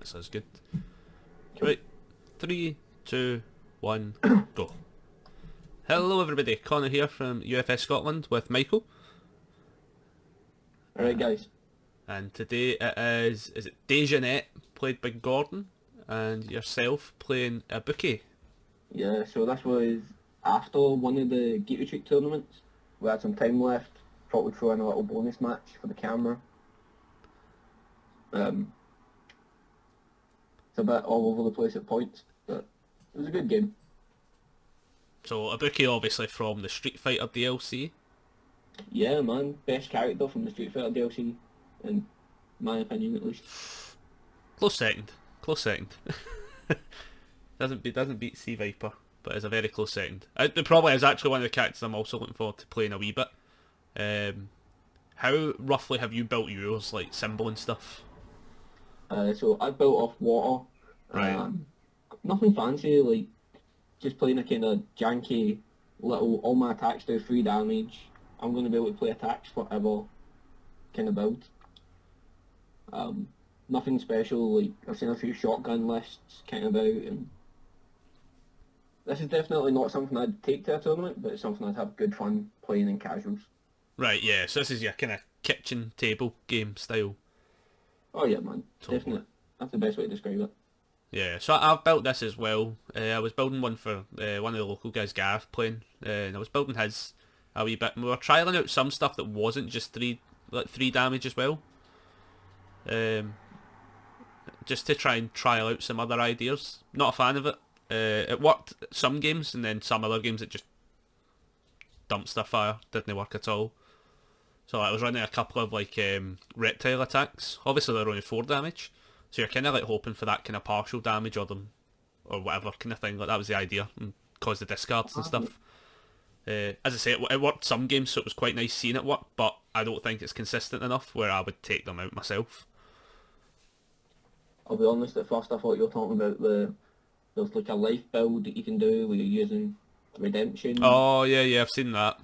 attacks us. Good. Right. 3, 2, 1, go. Hello everybody, Connor here from UFScotland with Michael. Alright guys. And today is it Dejanette, played by Gordon, and yourself playing Ibuki. Yeah, so this was after one of the Geek Retreat tournaments. We had some time left, thought we'd throw in a little bonus match for the camera. It's a bit all over the place at points, but it was a good game. So Ibuki obviously from the Street Fighter DLC. Yeah man, best character from the Street Fighter DLC, in my opinion at least. Close second. doesn't beat Sea Viper, but is a very close second. It probably is actually one of the characters I'm also looking forward to playing a wee bit. How roughly have you built yours, like symbol and stuff? So I built off water. Right. Nothing fancy, like just playing a kind of janky little, all my attacks do 3 damage. I'm going to be able to play attacks forever kind of build. Nothing special, like I've seen a few shotgun lists kind of out, and this is definitely not something I'd take to a tournament, but it's something I'd have good fun playing in casuals. Right, yeah, so this is your kind of kitchen table game style. Oh yeah man, Totally. definitely. That's the best way to describe it. Yeah, so I've built this as well. I was building one for one of the local guys, Gareth, playing, and I was building his a wee bit. And we were trialling out some stuff that wasn't just 3 damage as well. Just to try and trial out some other ideas. Not a fan of it. It worked some games, and then some other games it just dumped stuff fire. Didn't work at all. So I was running a couple of like reptile attacks. Obviously they're only 4 damage. So you're kind of like hoping for that kind of partial damage or whatever kind of thing. Like that was the idea, and cause the discards and stuff. As I say, it worked some games, so it was quite nice seeing it work. But I don't think it's consistent enough where I would take them out myself. I'll be honest, at first I thought you were talking about there's like a life build that you can do where you're using redemption. Oh yeah, I've seen that.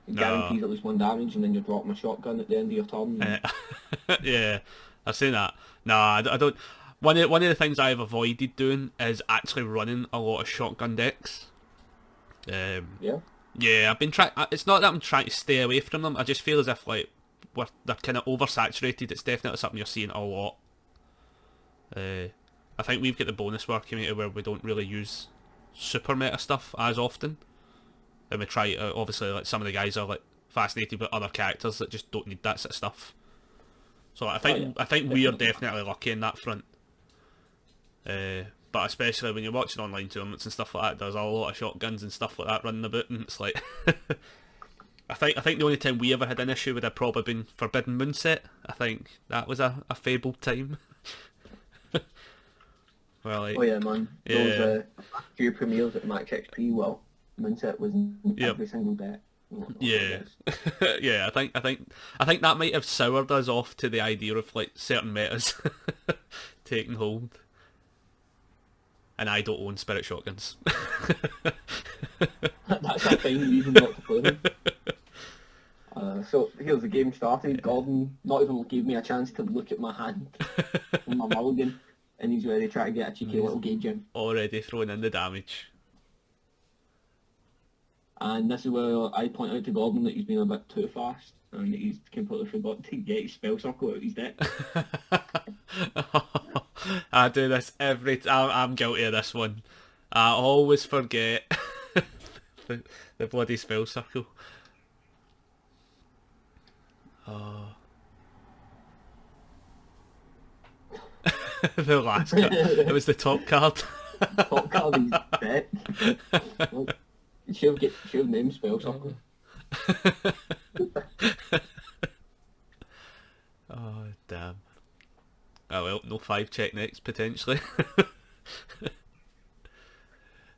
It guarantees at least 1 damage, and then you're dropping a shotgun at the end of your turn. Yeah, I've seen that. Nah, I don't. One of the things I've avoided doing is actually running a lot of shotgun decks. Yeah. Yeah, I've been trying. It's not that I'm trying to stay away from them. I just feel as if like they're kind of oversaturated. It's definitely something you're seeing a lot. I think we've got the bonus working out where we don't really use super meta stuff as often, and we try. Obviously, like some of the guys are like fascinated with other characters that just don't need that sort of stuff. So I think we are definitely lucky in that front. But especially when you're watching online tournaments and stuff like that, there's a lot of shotguns and stuff like that running about, and it's like I think the only time we ever had an issue would have probably been Forbidden Moonset. I think that was a fabled time. Well, like, Oh yeah, man. Yeah. Those few premieres at Max XP, well, Moonset was in every single deck. Yeah, yeah. I think that might have soured us off to the idea of like certain metas taking hold. And I don't own spirit shotguns. That's a fine reason not to play them. So here's the game started. Gordon not even gave me a chance to look at my hand on my mulligan, and he's ready to try to get a cheeky little gauge in. Already throwing in the damage. And this is where I point out to Gordon that he's been a bit too fast, and that he's completely forgot to get his spell circle out of his deck. I do this every time. I'm guilty of this one. I always forget the bloody spell circle. Oh. The last card. It was the top card. Top card of his deck. Look, you should have named spell circle. Oh damn. Oh well, no 5 check next potentially.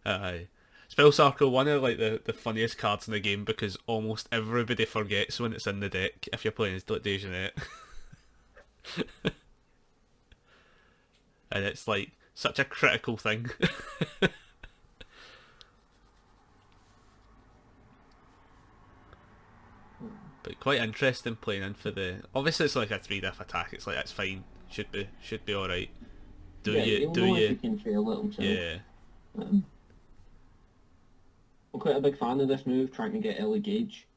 Aye. Spell Circle, one of like the funniest cards in the game because almost everybody forgets when it's in the deck if you're playing as Dejanette. And it's like such a critical thing. But quite interesting playing in for the. Obviously, it's like a 3-diff attack. It's like that's fine. Should be all right. do yeah, you, he'll do know if he you, can trail it himself. yeah. Um, I'm quite a big fan of this move, trying to get early gauge.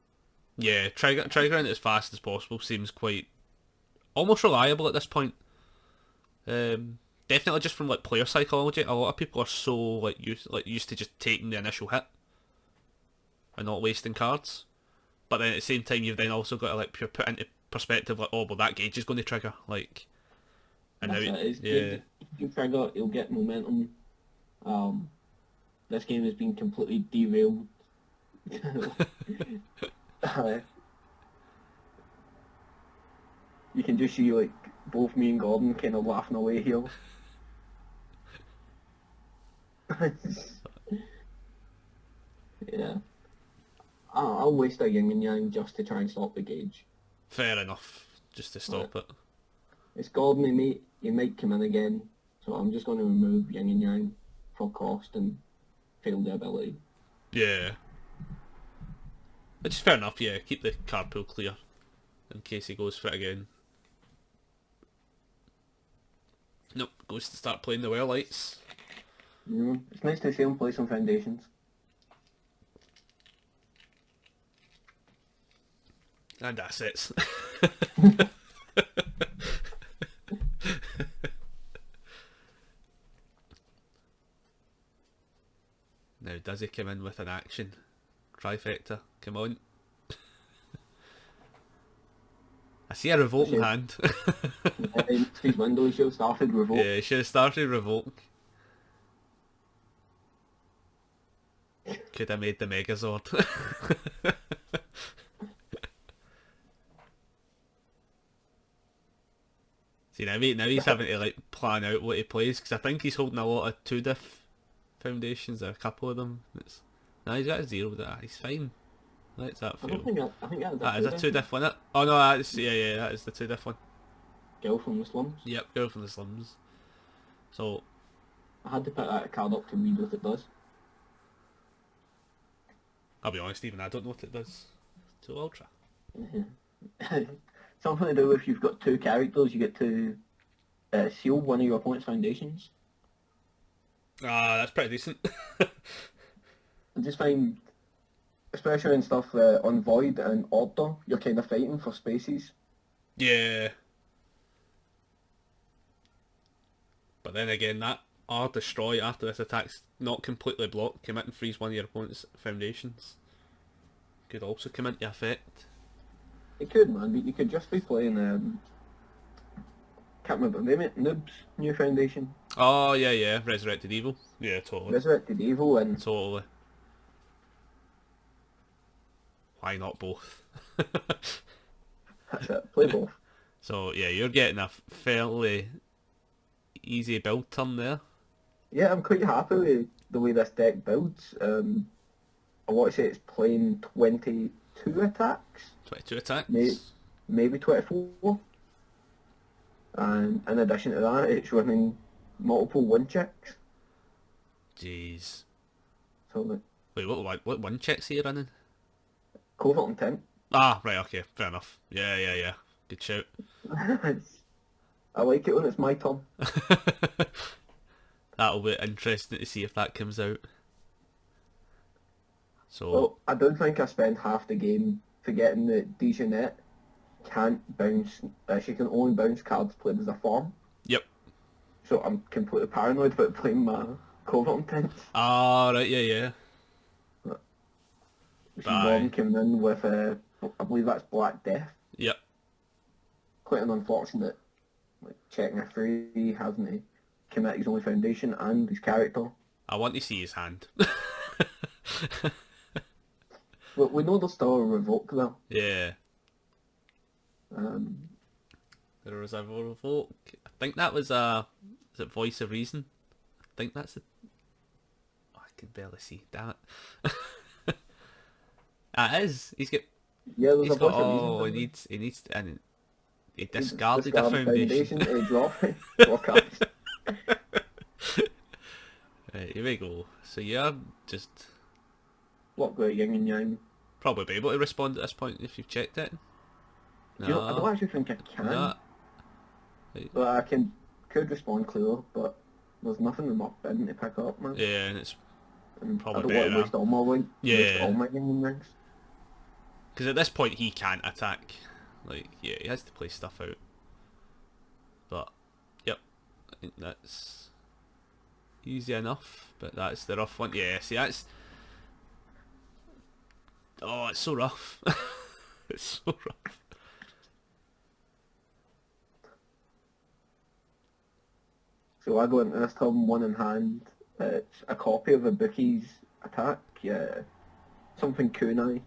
Yeah, triggering it as fast as possible seems quite almost reliable at this point. Definitely just from like player psychology, a lot of people are so used to just taking the initial hit and not wasting cards. But then at the same time, you've then also got to like put into perspective, like, oh well, that gauge is going to trigger, like, and That's now, it. It's yeah, you trigger, he'll get momentum. This game has been completely derailed. Uh, you can just see like both me and Gordon kind of laughing away here. Yeah, I'll waste a yin and yang just to try and stop the gauge. fair enough, just to stop it. It's Gordon, he might come in again, so I'm just going to remove yin and yang for cost and fail the ability. Yeah, which is fair enough. Yeah, keep the card pool clear in case he goes for it again. Nope, goes to start playing the well lights. It's nice to see him play some foundations. And assets. Now, does he come in with an action? Trifecta, come on. I see a revolting hand. His window, he should have started revolt. Yeah, he should have started revolt. Could have made the Megazord. See, now he's having to like plan out what he plays, because I think he's holding a lot of 2-diff foundations, or a couple of them. No, he's got a 0 there. He's fine. Let's that feel. I think That is a 2-diff one. Oh no, that's yeah, that is the 2-diff one. Girl from the slums. Yep, Girl from the Slums. So I had to put that card up to read what it does. I'll be honest, even I don't know what it does. To Ultra. Something to do with you've got 2 characters, you get to seal one of your opponent's foundations. Ah, that's pretty decent. I just find, especially in stuff on Void and Order, you're kind of fighting for spaces. Yeah. But then again, that R destroy after this attack's not completely blocked, commit and freeze one of your opponent's foundations. Could also come into effect. It could, man, but you could just be playing, can't remember the name, it, Noob's new foundation. Oh, yeah, Resurrected Evil. Yeah, totally. Resurrected Evil and... Totally. Why not both? That's it, play both. So, yeah, you're getting a fairly easy build turn there. Yeah, I'm quite happy with the way this deck builds. I want to say it's playing 22 attacks. 22 attacks. Maybe 24. And in addition to that, it's running multiple one checks. Jeez. So Wait, what one checks are you running? covert intent. Ah, right, okay, fair enough. Yeah. Good shout. I like it when it's my turn. That'll be interesting to see if that comes out. So Well, I don't think I spend half the game forgetting that Dejanette can't bounce, she can only bounce cards played as a farm. yep. So I'm completely paranoid about playing my covert intent. Ah, right, yeah. Gordon coming in with, I believe that's Black Death. Yep. Quite an unfortunate, like, checking a free, having to commit his only foundation and his character. I want to see his hand. But we know there's still a revoke there. Yeah. There was a revoke. I think that was is it Voice of Reason? I think that's it. Oh, I can barely see. Damn it. It is. He's got. Yeah, there's He's a got. bunch of Oh, reasons. he needs, and he discarded the foundation. To draw cards. Right, here we go. So you're just What about yin and yang? probably be able to respond at this point if you've checked it. You know, I don't actually think I can. No. But I can could respond clearer, but there's nothing in my bin to pick up, man. Yeah, and it's And I probably don't want better. to waste all my Yeah, gaming rings. because at this point he can't attack. Like, yeah, he has to play stuff out. But, yep, I think that's easy enough. But that's the rough one. Yeah, see, that's... Oh, it's so rough. It's so rough. So I go into this turn one in hand. It's a copy of Ibuki's attack. Yeah, something kunai.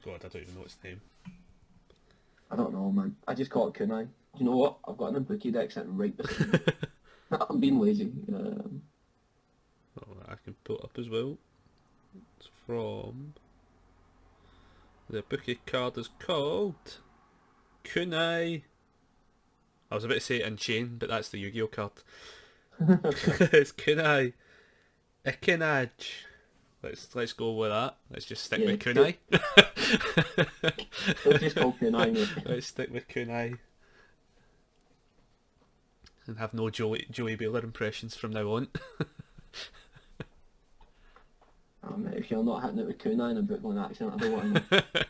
God, I don't even know its name. I don't know, man. I just call it kunai. You know what? I've got an Ibuki deck sitting right beside me. I'm being lazy. Oh, I can put up as well. It's from... The Ibuki card is called... Kunai. I was about to say Unchained, but that's the Yu-Gi-Oh card. It's Kunai. Ikinaj. Let's go with that. Let's just stick Yeah, with Kunai. It's just called kunai, mate. Let's stick with Kunai. And have no Joey Baylor impressions from now on. Mate, if you're not hitting it with kunai in a Brooklyn accent, I don't want to know.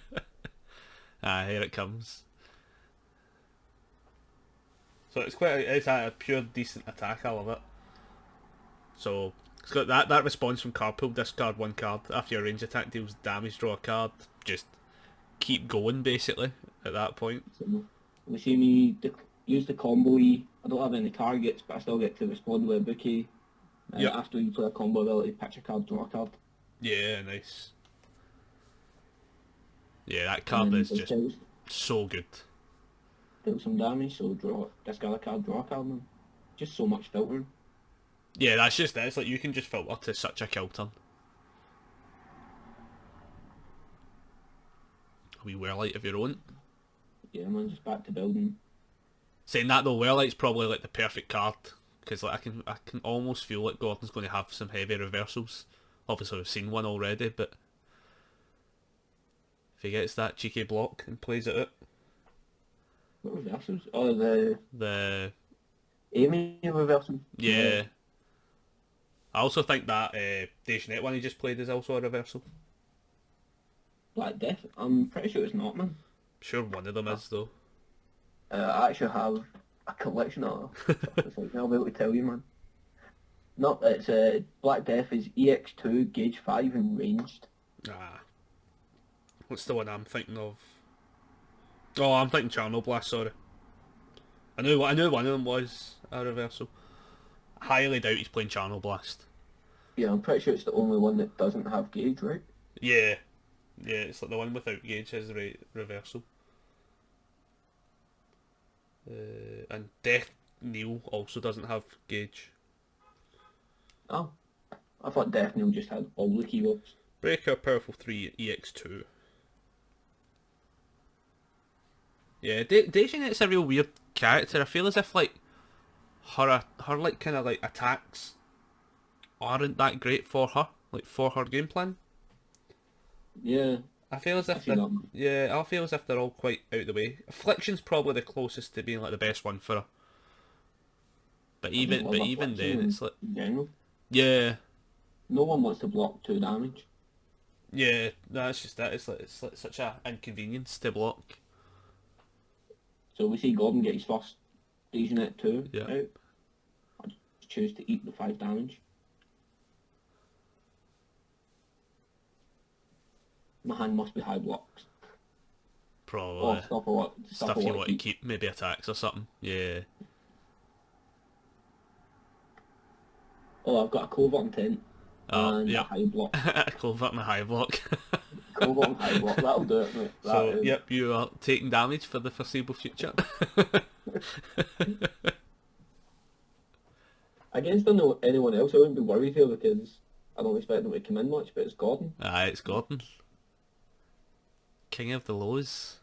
Ah, here it comes. So it's a pure decent attack. I love it. So it's got that response from card pool. Discard one card after your range attack deals damage. Draw a card. Just keep going basically at that point. So, we see me use the combo E. I don't have any targets, but I still get to respond with Ibuki. Yep. After you play a combo ability, pitch a card, draw a card. Yeah, nice. Yeah, that card is just so good. Deal some damage, so discard a card, draw a card, man. Just so much filtering. Yeah, that's just it. It's like you can just filter to such a kill turn. A wee Wearlight of your own. Yeah, man, just back to building. Saying that though, Wearlight's probably like the perfect card because like I can almost feel like Gordon's going to have some heavy reversals. Obviously, we've seen one already, but if he gets that cheeky block and plays it out, What reversals? Oh, the Amy reversal. Yeah. I also think that Dejanet one he just played is also a reversal. Black Death? I'm pretty sure it's not, man. Sure one of them is though. I actually have a collection of stuff. I'll be able to tell you, man. No, it's Black Death is EX2, Gauge 5 and ranged. Ah. What's the one I'm thinking of? Oh, I'm thinking Charnel Blast, sorry. I knew one of them was a reversal. Highly doubt he's playing Charnel Blast. Yeah, I'm pretty sure it's the only one that doesn't have Gauge, right? Yeah. Yeah, it's like the one without Gauge has the reversal. And Death Kneel also doesn't have Gauge. Oh. I thought Death Knell just had all the keywords. Breaker, Powerful 3, EX2. Yeah, Dejanet's a real weird character. I feel as if like her like kind of like attacks aren't that great for her, like for her game plan. Yeah. I feel as if I feel as if they're all quite out of the way. Affliction's probably the closest to being like the best one for her. But even then, it's like in general. Yeah. No one wants to block 2 damage. Yeah, that's just that. It's like such a inconvenience to block. So we see Gordon get his first Dejanet 2 Yeah. out. I just choose to eat the 5 damage. My hand must be high blocks. Probably. Or stuff You want to keep, maybe attacks or something. Yeah. Oh, I've got a covert intent and a high block. Covert and a high block. Covert and high block, that'll do it, mate. Yep, you are taking damage for the foreseeable future. Against anyone else, I wouldn't be worried here because I don't expect them to come in much, but it's Gordon. Aye, it's Gordon. King of the lows.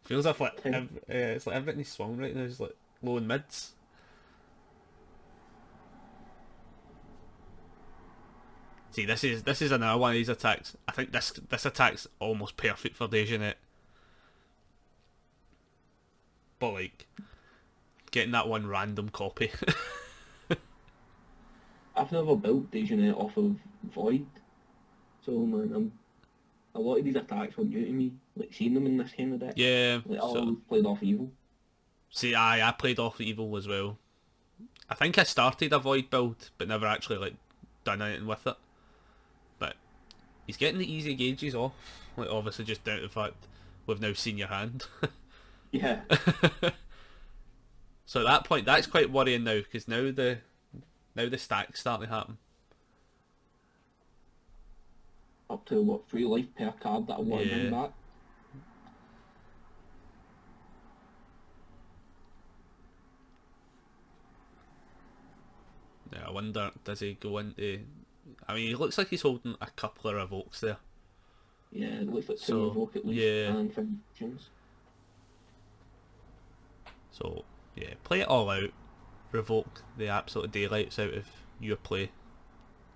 Feels like it's like everything he's swung right now is like low and mids. See, this is another one of these attacks. I think this attack's almost perfect for Dejanet. but like getting that one random copy. I've never built Dejanet off of Void, so man, a lot of these attacks were new to me. Like seeing them in this kind of deck. Yeah, Like I so always played off Evil. see, I played off Evil as well. I think I started a Void build, but never actually like done anything with it. But he's getting the easy gauges off, like obviously just down to the fact we've now seen your hand. Yeah. So at that point, that's quite worrying now, because now the stacks starting to happen. Up to what, 3 life per card that I want him back. Yeah, I wonder, does he go into... I mean, he looks like he's holding a couple of Revokes there. Yeah, it looks like 2 So, Revoke at least, yeah. and Foundations. So, yeah, play it all out. Revoke the absolute daylights out of your play.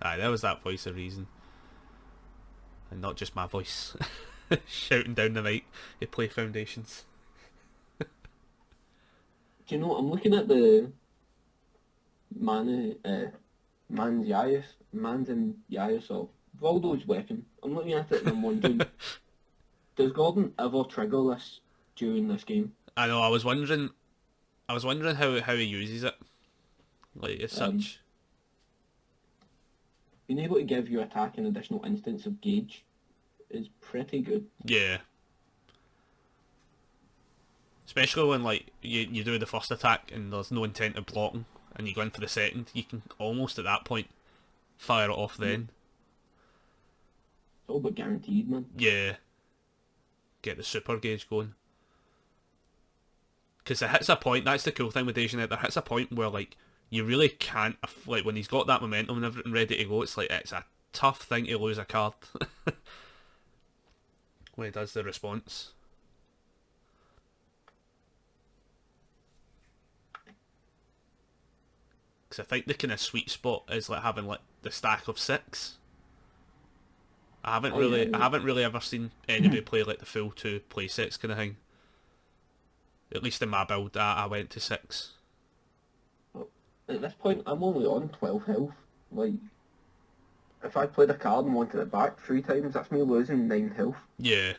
Aye, there was that voice of reason. And not just my voice. Shouting down the mic, you play Foundations. Do you know, I'm looking at the Mans and Yayas of Valdo's weapon. I'm looking at it and I'm wondering, does Gordon ever trigger this during this game? I know, I was wondering how he uses it. Like, as such. Being able to give your attack an additional instance of gauge is pretty good. Yeah. Especially when, like, you do the first attack and there's no intent of blocking, and you go in for the second, you can almost at that point fire it off then. It's all but guaranteed, man. Yeah. Get the super gauge going. Because it hits a point, that's the cool thing with Dejanet, there hits a point where, like, you really can't, like, when he's got that momentum and everything ready to go, it's like, it's a tough thing to lose a card. When he does the response. Because I think the kind of sweet spot is like having like the stack of 6. I haven't really ever seen anybody play like the full 2 play sets kind of thing. At least in my build, I went to 6. At this point, I'm only on 12 health. Like, if I played a card and wanted it back 3 times, that's me losing 9 health. Yeah.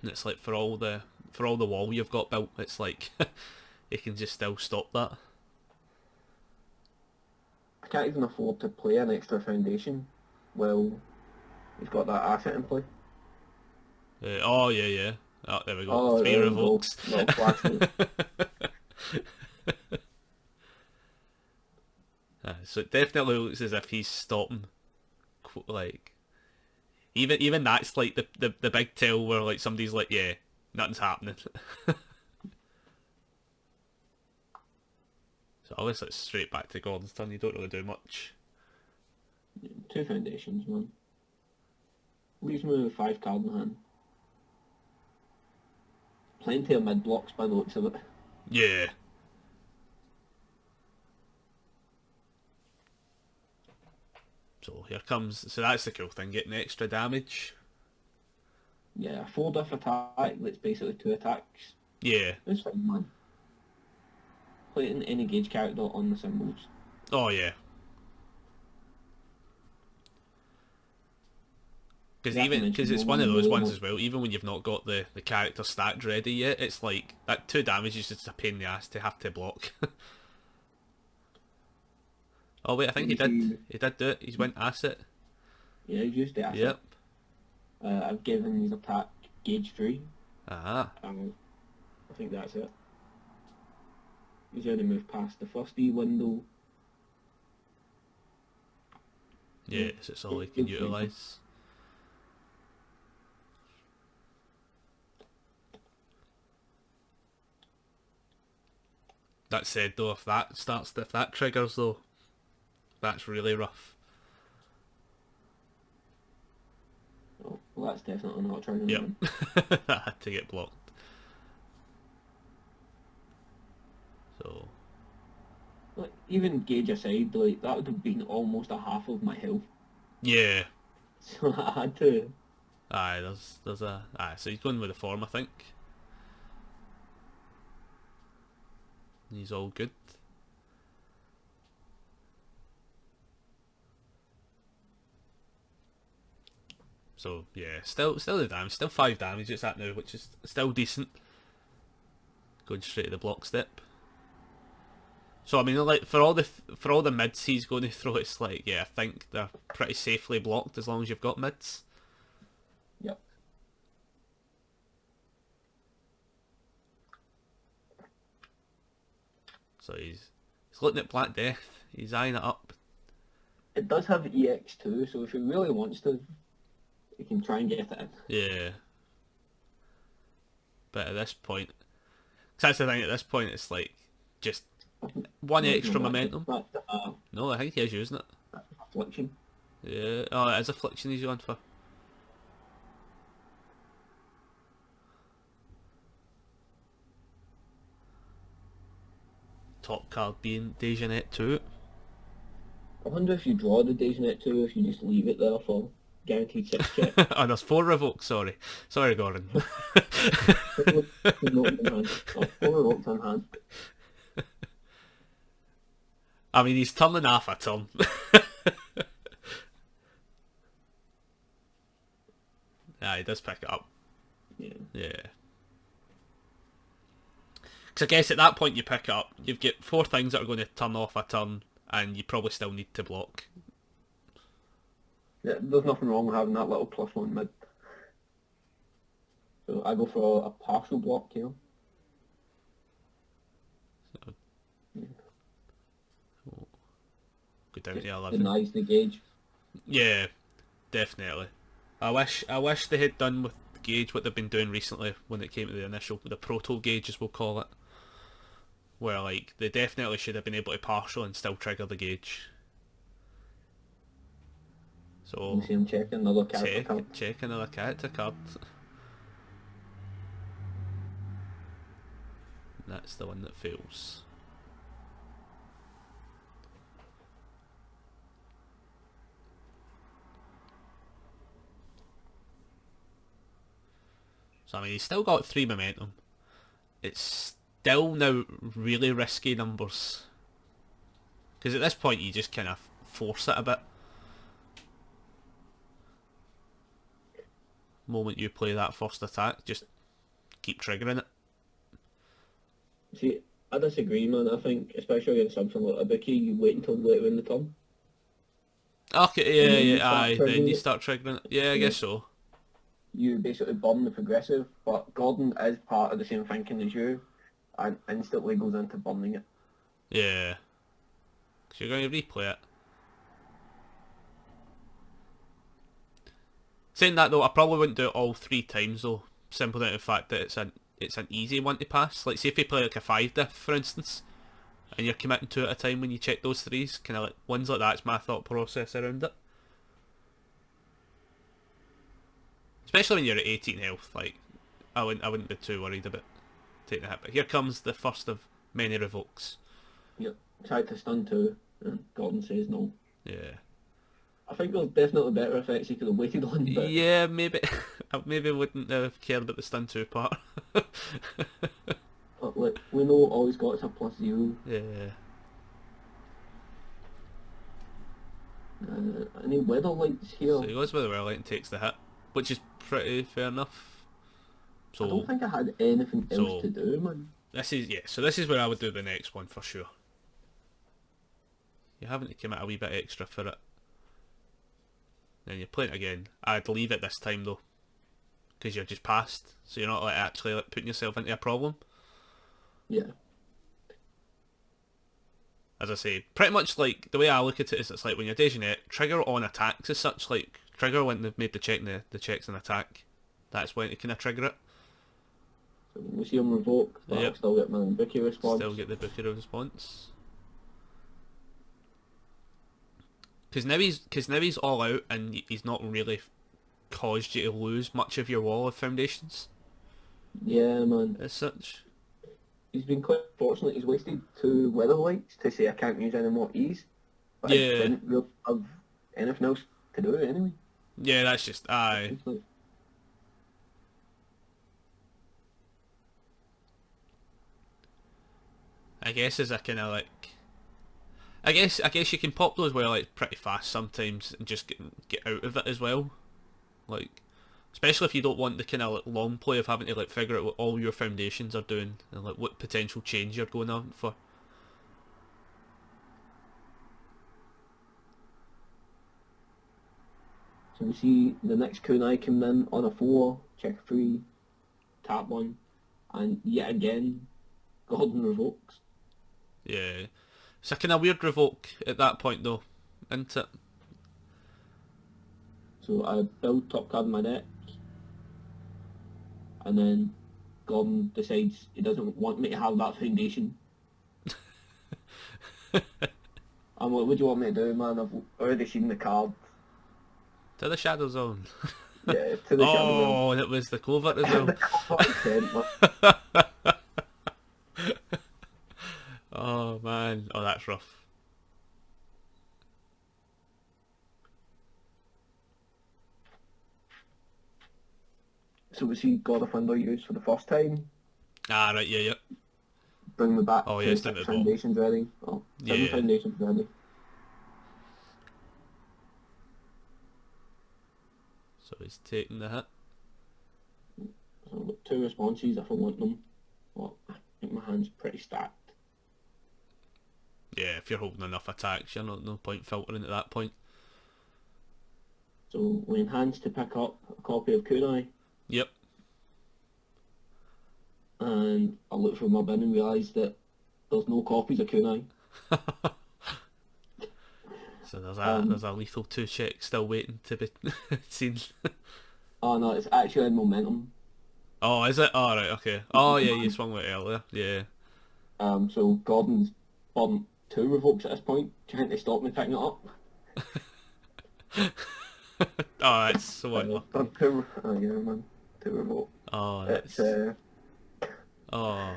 And it's like for all the wall you've got built, it's like you can just still stop that. I can't even afford to play an extra foundation. Well, he's got that asset in play. Oh yeah. Oh, there we go. Oh, 3 revokes. No, So it definitely looks as if he's stopping. Like, even that's like the big tell where like somebody's like, yeah, nothing's happening. So obviously it's straight back to Gordon's turn. You don't really do much. 2 foundations, man. Leaves me with 5 card in hand. Plenty of mid blocks by the looks of it. Yeah. So here comes. So that's the cool thing, getting extra damage. Yeah, 4 diff attack. That's basically 2 attacks. Yeah. It's fine, man. Playing any gauge character on the symbols. Oh yeah. Because it's one of those ones as well. Even when you've not got the character stats ready yet, it's like that 2 damage is just a pain in the ass to have to block. Oh wait, I think he did. He did do it. He's went asset. Yeah, he's used the asset. Yep. I've given his attack gauge 3. Ah. I think that's it. He's already moved past the first E window. Yeah, so it's all he can utilise. That said though, if that triggers though, that's really rough. Oh, well, that's definitely not triggering. Yep. That had to get blocked. So. Like, even gauge aside, like, that would have been almost a half of my health. Yeah. So I had to... Aye, there's a... Aye, so he's going with the form, I think. He's all good. So yeah, still the damage, still 5 damage it's at now, which is still decent. Going straight to the block step. So I mean, like for all the mids he's going to throw, it's like, yeah, I think they're pretty safely blocked as long as you've got mids. Yep. So he's looking at Black Death. He's eyeing it up. It does have EX too, so if he really wants to, he can try and get it in. Yeah. But at this point, 'cause that's the thing. At this point, it's like just one extra momentum. No, I think he is using it. Affliction. Yeah. Oh, it is Affliction he's going for. Top card being Dejanet 2. I wonder if you draw the Dejanet 2, if you just leave it there for guaranteed 6 check. Oh, there's 4 revokes, sorry. Sorry, Gordon. 4 revokes in hand. I mean, he's turning half a turn. Yeah, he does pick it up. Yeah. Yeah. Because I guess at that point you pick it up, you've got 4 things that are going to turn off a turn, and you probably still need to block. Yeah, there's nothing wrong with having that little +1 mid. So I go for a partial block here. So, go down to 11. Denies the gauge. Yeah, definitely. I wish they had done with the gauge what they've been doing recently when it came to the proto gauge, as we'll call it. Where like they definitely should have been able to partial and still trigger the gauge. So You see him checking another character card. check another character card. That's the one that fails. So I mean, he's still got 3 momentum. It's still now really risky numbers. Because at this point you just kind of force it a bit. Moment you play that first attack, just keep triggering it. See, I disagree, man. I think, especially against something like Ibuki, you wait until later in the turn. Okay, yeah, then you start triggering it. Yeah, I guess so. You basically burn the progressive, but Gordon is part of the same thinking as you, and instantly goes into burning it. Yeah. So you're going to replay it. Saying that though, I probably wouldn't do it all 3 times though. Simply down to the fact that it's an easy one to pass. Like, say if you play like a 5 diff, for instance, and you're committing 2 at a time when you check those 3s, kind of like ones like that's my thought process around it. Especially when you're at 18 health, like I wouldn't be too worried about taking a hit. But here comes the first of many revokes. Yep. Tried to stun 2, and Gordon says no. Yeah. I think there's definitely better effects he could have waited on. But Yeah, maybe I maybe wouldn't have cared about the stun 2 part. but like, we know all he's got is a +0. Yeah. Any weather lights here? So he goes with the well light and takes the hit, which is pretty fair enough. So I don't think I had anything else to do, man. This is where I would do the next one for sure. You're having to commit a wee bit extra for it. Then you play it again. I'd leave it this time though, because you're just passed, so you're not like actually like putting yourself into a problem. Yeah. As I say, pretty much like the way I look at it is it's like when you're Dejanet, trigger on attacks as such, like trigger when they've made the checks and attack. That's when you kind of trigger it. So we see him revoke, but I'll still get my Ibuki response. Still get the Ibuki response. Because now he's all out and he's not really caused you to lose much of your wall of foundations. Yeah, man. As such. He's been quite fortunate. He's wasted 2 weather lights to say I can't use any more ease. But I didn't really have anything else to do anyway. Yeah, that's just aye. I guess as a kind of like, I guess you can pop those well like pretty fast sometimes and just get out of it as well. Like, especially if you don't want the kind of like long play of having to like figure out what all your foundations are doing and like what potential change you're going on for. So we see the next kunai coming in on a 4, check a 3, tap 1, and yet again, Gordon revokes. Yeah, it's a kind of weird revoke at that point though, isn't it? So I build top card in my deck, and then Gordon decides he doesn't want me to have that foundation. I'm like, what do you want me to do, man? I've already seen the card. To the Shadow Zone. Yeah, to the Shadow Zone. Oh, and it was the covert as well. The covert Oh man, oh that's rough. So we see God of Thunder used for the first time. Ah right, yeah. Bring me back Oh to yeah, it's down 6 to the bottom. foundations ready. Oh, 7 Yeah. foundations ready. So he's taking the hit. So I've got 2 responses if I want them. Well, I think my hand's pretty stacked. Yeah, if you're holding enough attacks, you're no point filtering at that point. So we enhance to pick up a copy of Kunai, Yep. and I look through my bin and realise that there's no copies of Kunai. So there's a lethal 2 check still waiting to be seen. Oh no, it's actually in Momentum. Oh, is it? Oh right, okay. Oh yeah, you swung with it earlier. Yeah. So Gordon's burnt 2 revokes at this point, trying to stop me picking it up. Oh, that's so Done 2, oh yeah man, 2 revokes. Oh, It's, that's... Oh,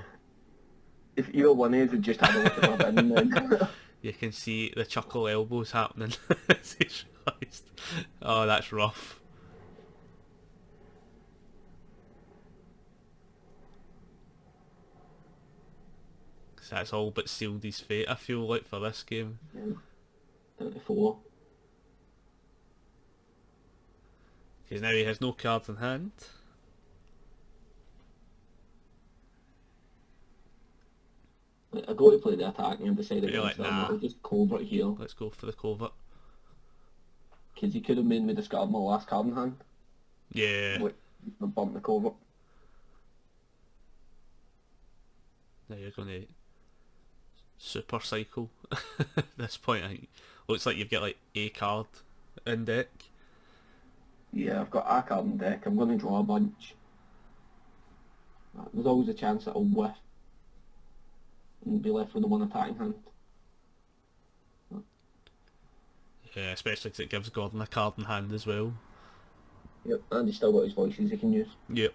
if either one of you just had a look at my bin then. you can see the chuckle elbows happening as he's realised. Oh, that's rough. So that's all but sealed his fate, I feel like, for this game. Yeah. Down to 4. Because now he has no cards in hand. I go to play the attack and I decided But you're against like, them. nah. I'll just covert here. Let's go for the covert. Because he could have made me discard my last card in hand. Yeah. Like, I bumped the covert. Now you're going to super cycle at this point. I think looks like you've got like a card in deck. Yeah, I've got a card in deck. I'm going to draw a bunch. There's always a chance that I'll whiff and be left with the 1 attacking hand. Yeah, especially because it gives Gordon a card in hand as well. Yep, and he's still got his voices he can use. Yep.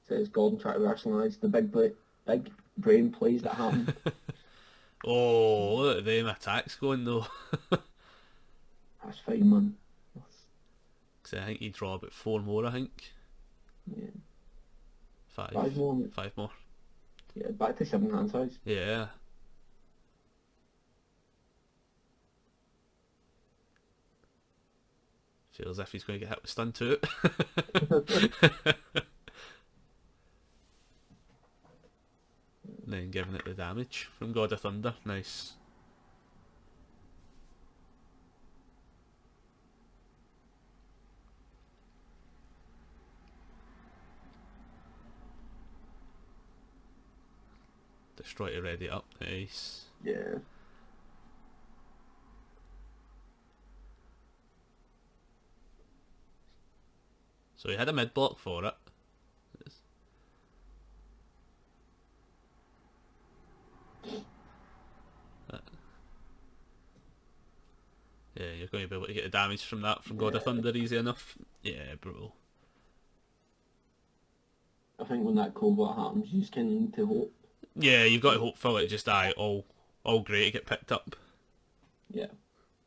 Says Gordon try to rationalise the big brain plays that happen. Oh, look at them attacks going though. That's fine, man. Because I think you draw about 4 more, I think. Yeah. 5. 5 more. 5 more. Yeah, back to 7 hand size. Yeah. Feels as if he's going to get hit with stun too. Then giving it the damage from God of Thunder. Nice. Destroy to ready up. Nice. Yeah. So he had a mid block for it. Yeah, you're going to be able to get the damage from that from God of Thunder easy enough. Yeah, brutal. I think when that covert happens, you just kind of need to hope. Yeah, you've got to hope for it just all great to get picked up. Yeah.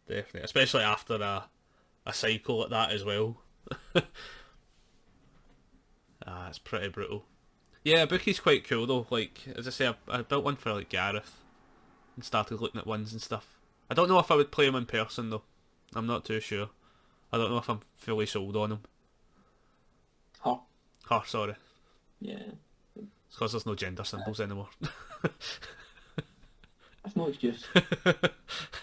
definitely. Especially after a cycle like that as well. It's pretty brutal. Yeah, Ibuki's quite cool though. Like, as I say, I built one for like Gareth and started looking at ones and stuff. I don't know if I would play him in person though. I'm not too sure. I don't know if I'm fully sold on him. Huh. Her, sorry. Yeah. It's because there's no gender symbols anymore. That's no excuse.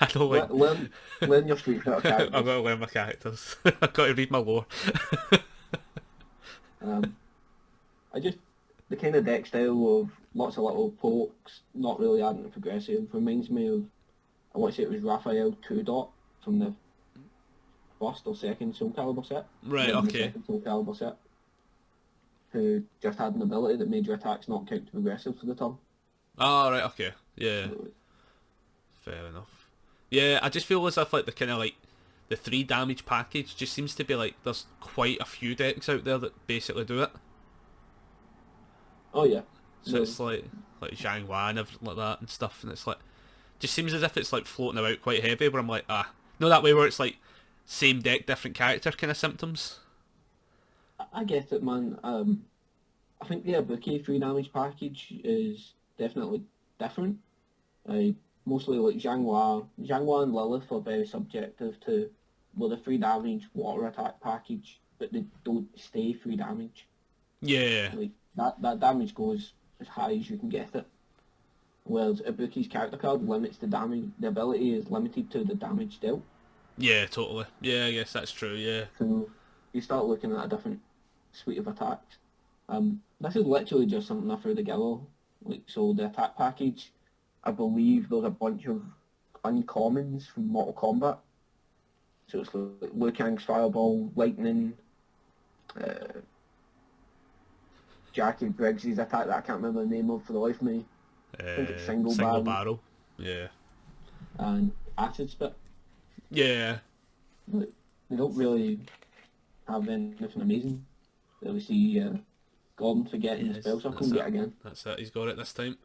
I don't like... Learn your Street Fighter characters. I've got to learn my characters. I've got to read my lore. I just, the kind of deck style of lots of little pokes, not really adding progressive, reminds me of, I want to say it was Raphael 2 Dot from the first or second Soul Calibur set. Right, The okay. second Soul Calibur set. Who just had an ability that made your attacks not count to progressive for the turn. Oh, right, okay. Yeah. Fair enough. Yeah, I just feel as if like the kind of like the 3 damage package just seems to be like there's quite a few decks out there that basically do it. Oh yeah. So it's like Zhang Hua and everything like that and stuff, and it's like just seems as if it's like floating about quite heavy. Where I'm like, no, that way where it's like same deck, different character kind of symptoms. I get it, man. I think the Ibuki 3 damage package is definitely different. Mostly like Zhang Hua and Lilith are very subjective to, well, the 3 damage water attack package, but they don't stay 3 damage. Yeah. Like that damage goes as high as you can get it. Whereas Ibuki's character card limits the damage. The ability is limited to the damage dealt. Yeah, totally. Yeah, I guess that's true. Yeah. So you start looking at a different suite of attacks. This is literally just something I threw together. Like, so the attack package, I believe there's a bunch of uncommons from Mortal Kombat. So it's like Liu Kang's Fireball, Lightning, Jackie Briggs' attack that I can't remember the name of for the life of me. I think it's Single Barrel. Yeah. And Acid Spit. Yeah. They don't really have anything amazing. We see Gordon forgetting the spell circle yet again. That's it, he's got it this time.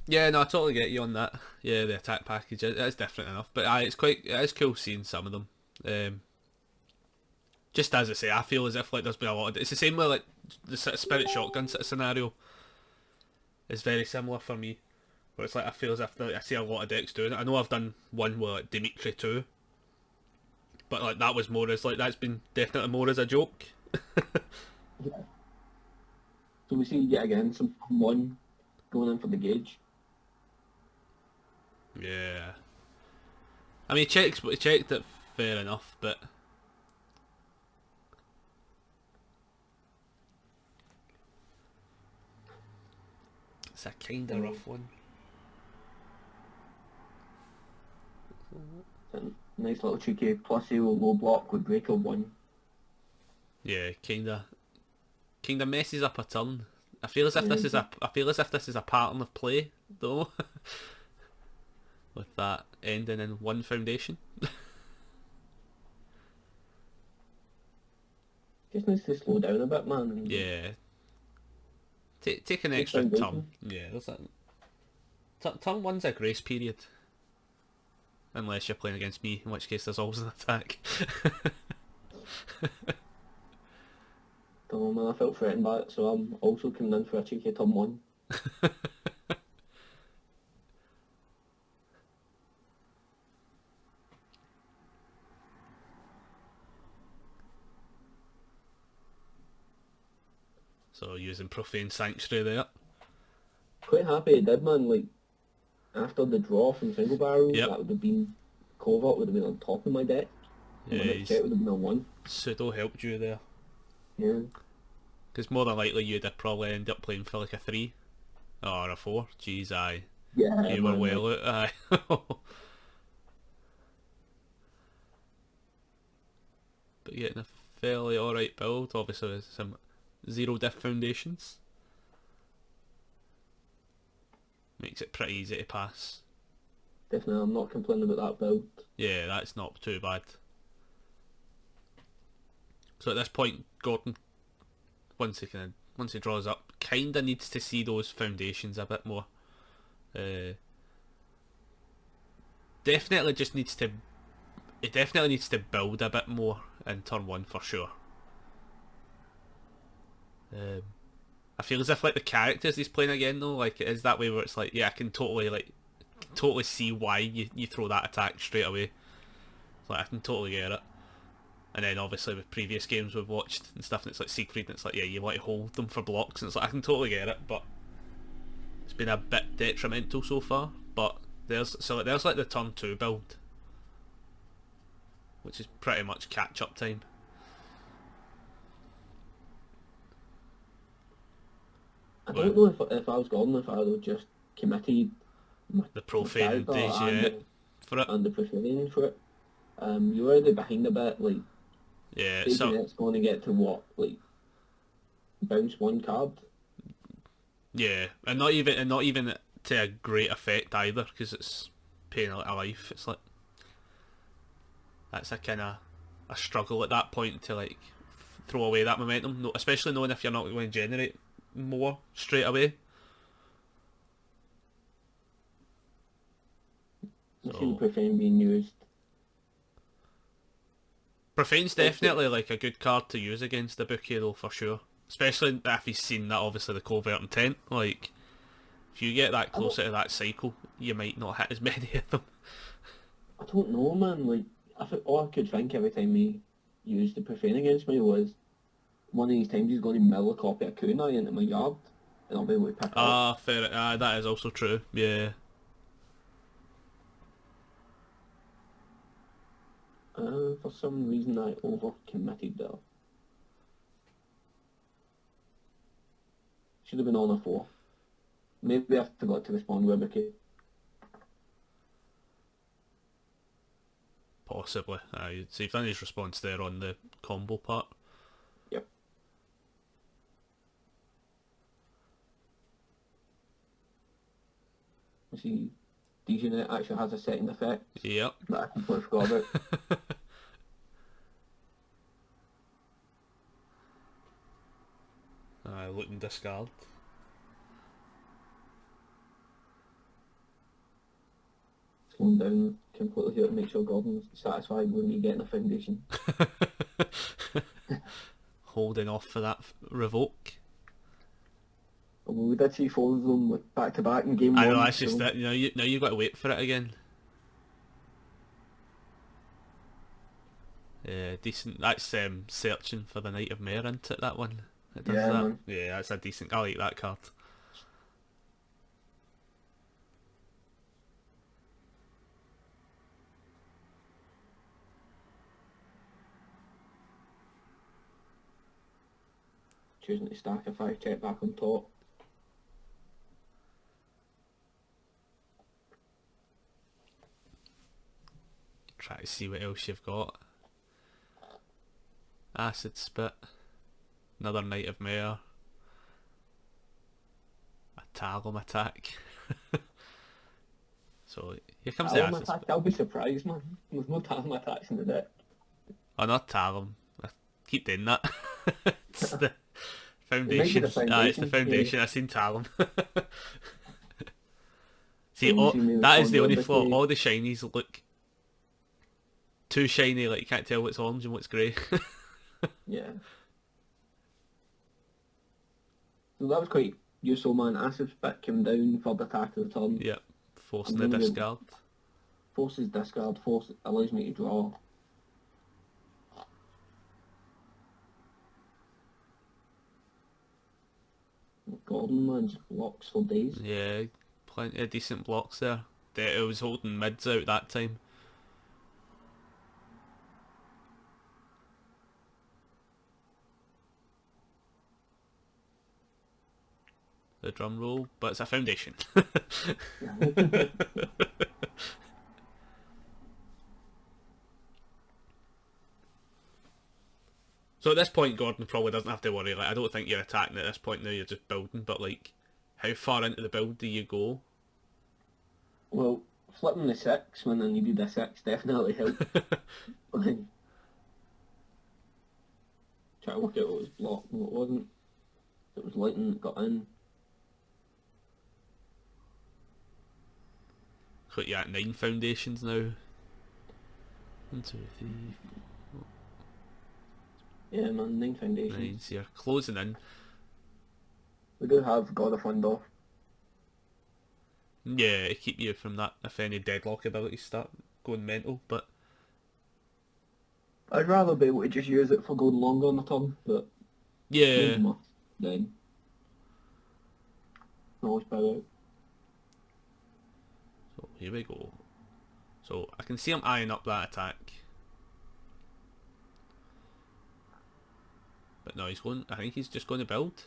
Yeah, no, I totally get you on that. Yeah, the attack package is different enough, but it is cool seeing some of them. Just as I say, I feel as if like there's been a lot of... It's the same with like the sort of Spirit Shotgun sort of scenario. Is very similar for me. Where it's like I feel as if I see a lot of decks doing it. I know I've done one with like Dimitri too. But like that was more as like that's been definitely more as a joke. Yeah. So we see yet again some one going in for the gauge. Yeah. I mean, he checked it fair enough, but it's a kind of rough one. Nice little cheeky plus 0 low block with breaker 1. Yeah, kinda messes up a turn. I feel as if this is a pattern of play though. With that ending in 1 foundation. Just needs to slow down a bit, man. And yeah. Take an extra turn. Yeah, there's that. Turn 1's a grace period. Unless you're playing against me, in which case there's always an attack. Oh man, I felt threatened by it, so I'm also coming in for a cheeky turn 1. So using Profane Sanctuary there. Quite happy it did, man. Like, after the draw from Single Barrel, Yep. that would have been... Covert would have been on top of my deck. Yeah, My next check would have been a 1. Pseudo helped you there. Yeah. Because more than likely you'd have probably end up playing for like a 3. Or a 4. Jeez, aye. Yeah, You were man, well like, out, aye. But getting a fairly alright build, obviously with some 0 diff foundations. Makes it pretty easy to pass. definitely, I'm not complaining about that build. Yeah, that's not too bad. So at this point, Gordon once he draws up, kinda needs to see those foundations a bit more. Definitely just needs to. It definitely needs to build a bit more in turn one for sure. I feel as if like the characters he's playing again though, like it is that way where it's like, yeah, I can totally see why you throw that attack straight away. It's like I can totally get it. And then obviously with previous games we've watched and stuff, and it's like Siegfried, and it's like, yeah, you want to hold them for blocks, and it's like I can totally get it, but it's been a bit detrimental so far. But there's like the turn 2 build, which is pretty much catch up time. I don't know if I was Gordon, if I would have just committed The profane days, for it. and the profane for it. You're already behind a bit, like, Yeah, so it's going to get to what, like, bounce one card? Yeah, and not even to a great effect either, because it's paying a life. It's like that's a kind of a struggle at that point to like throw away that momentum, especially knowing if you're not going to generate more straight away. I see the profane being used. Profane's definitely like a good card to use against Ibuki though, for sure. Especially if he's seen that, obviously, the covert intent. Like, if you get that closer to that cycle, you might not hit as many of them. I don't know, man. Like, all I could think every time he used the profane against me was one of these times he's going to mill a copy of kunai into my yard, and I'll be able to pick it up. Fair. That is also true. Yeah. For some reason I over-committed there. Should have been on a 4. Maybe I forgot to respond with Ibuki. Possibly. So you've done his response there on the combo part. Yep. I see DGNet actually has a second effect. Yep. That I completely forgot about. Look and discard. Slowing down completely here to make sure Gordon's satisfied with me getting a foundation. Holding off for that revoke. Well, we did see 4 of them like, back to back in game 1. I know, that's just it. Now you've got to wait for it again. Yeah, decent. That's searching for the Knight of Mare, isn't it, that one? It does that. Man. Yeah, that's a decent. I like that card. Choosing to stack a 5 check back on top. Try to see what else you've got. Acid Spit. Another Knight of Mare. A Talum attack. So here comes the Acid Spit. I'll be surprised, man. There's no Talum attacks in the deck. Oh, not Talum. I keep doing that. It's the Foundation. It's the Foundation. Yeah. I've seen Talum. See, that is the only flaw. All the shinies look too shiny, like you can't tell what's orange and what's grey. Yeah. So that was quite useful, man. Acid Spit came down for the attack of the turn. Yep. Forcing the discard. Forces discard. Force allows me to draw. Gordon, man, just blocks for days. Yeah, plenty of decent blocks there. It was holding mids out that time. The drum roll, but it's a foundation. So at this point, Gordon probably doesn't have to worry. Like, I don't think you're attacking at this point now. You're just building. But like, how far into the build do you go? Well, flipping the 6 when I needed a 6 definitely helped. Try to work out what was blocked and what wasn't. It was lightning that got in. Got you at 9 foundations now. 1, 2, 3, Yeah, man, 9 foundations. 9. So you're closing in. We do have God of Wind off. Yeah, to keep you from that, if any deadlock abilities start going mental, but... I'd rather be able to just use it for going longer on the turn, but Yeah. must, then. Always better. So here we go. So I can see him eyeing up that attack. But no, he's going, I think he's just going to build.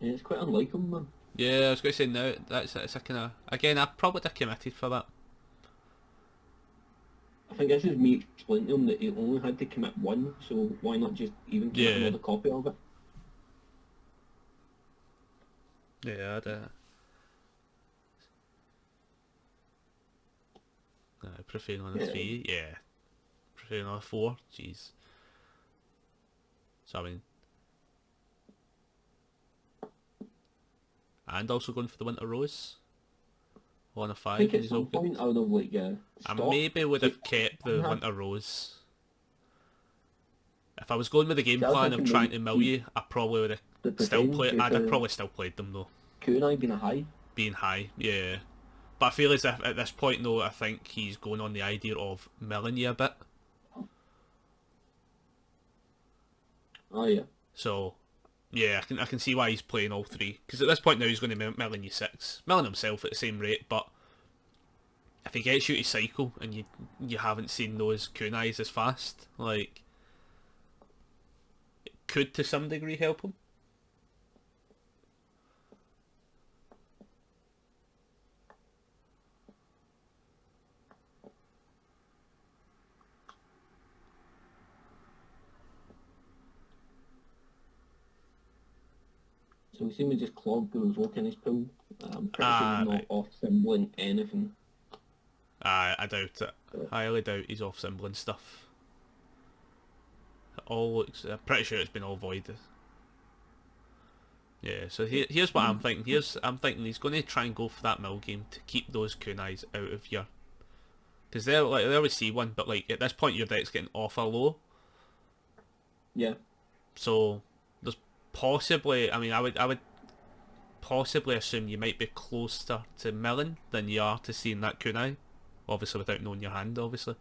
Yeah, it's quite unlike him, man. Yeah, I was going to say now, that's a kind of... Again, I probably would have committed for that. I think this is me explaining to him that he only had to commit one, so why not just even commit another copy of it? Yeah, prefer on a 3, yeah. Prefer on a 4, jeez. So I mean... And also going for the Winter Rose. On a 5. I think at some point I would have like I maybe would have kept the Winter Rose. If I was going with the game plan of trying to mill you, I probably would have still played. I'd have probably still played them though. Kunai being a high. Being high, yeah. But I feel as if at this point though, I think he's going on the idea of milling you a bit. Oh yeah. So, yeah, I can see why he's playing all 3. Because at this point now he's going to be milling you 6. Milling himself at the same rate, but if he gets you to cycle and you haven't seen those kunais as fast, like, it could to some degree help him. So we seem to just clog the revoke in his pool. I'm pretty sure he's not off-symboling anything. I doubt it. I highly doubt he's off-symboling stuff. It all looks... I'm pretty sure it's been all voided. Yeah, so here's what I'm thinking. I'm thinking he's going to try and go for that mill game to keep those kunais out of your... Because they always see one, but like at this point your deck's getting awful low. Yeah. So there's possibly... I mean, I would possibly assume you might be closer to milling than you are to seeing that kunai. Obviously without knowing your hand, obviously.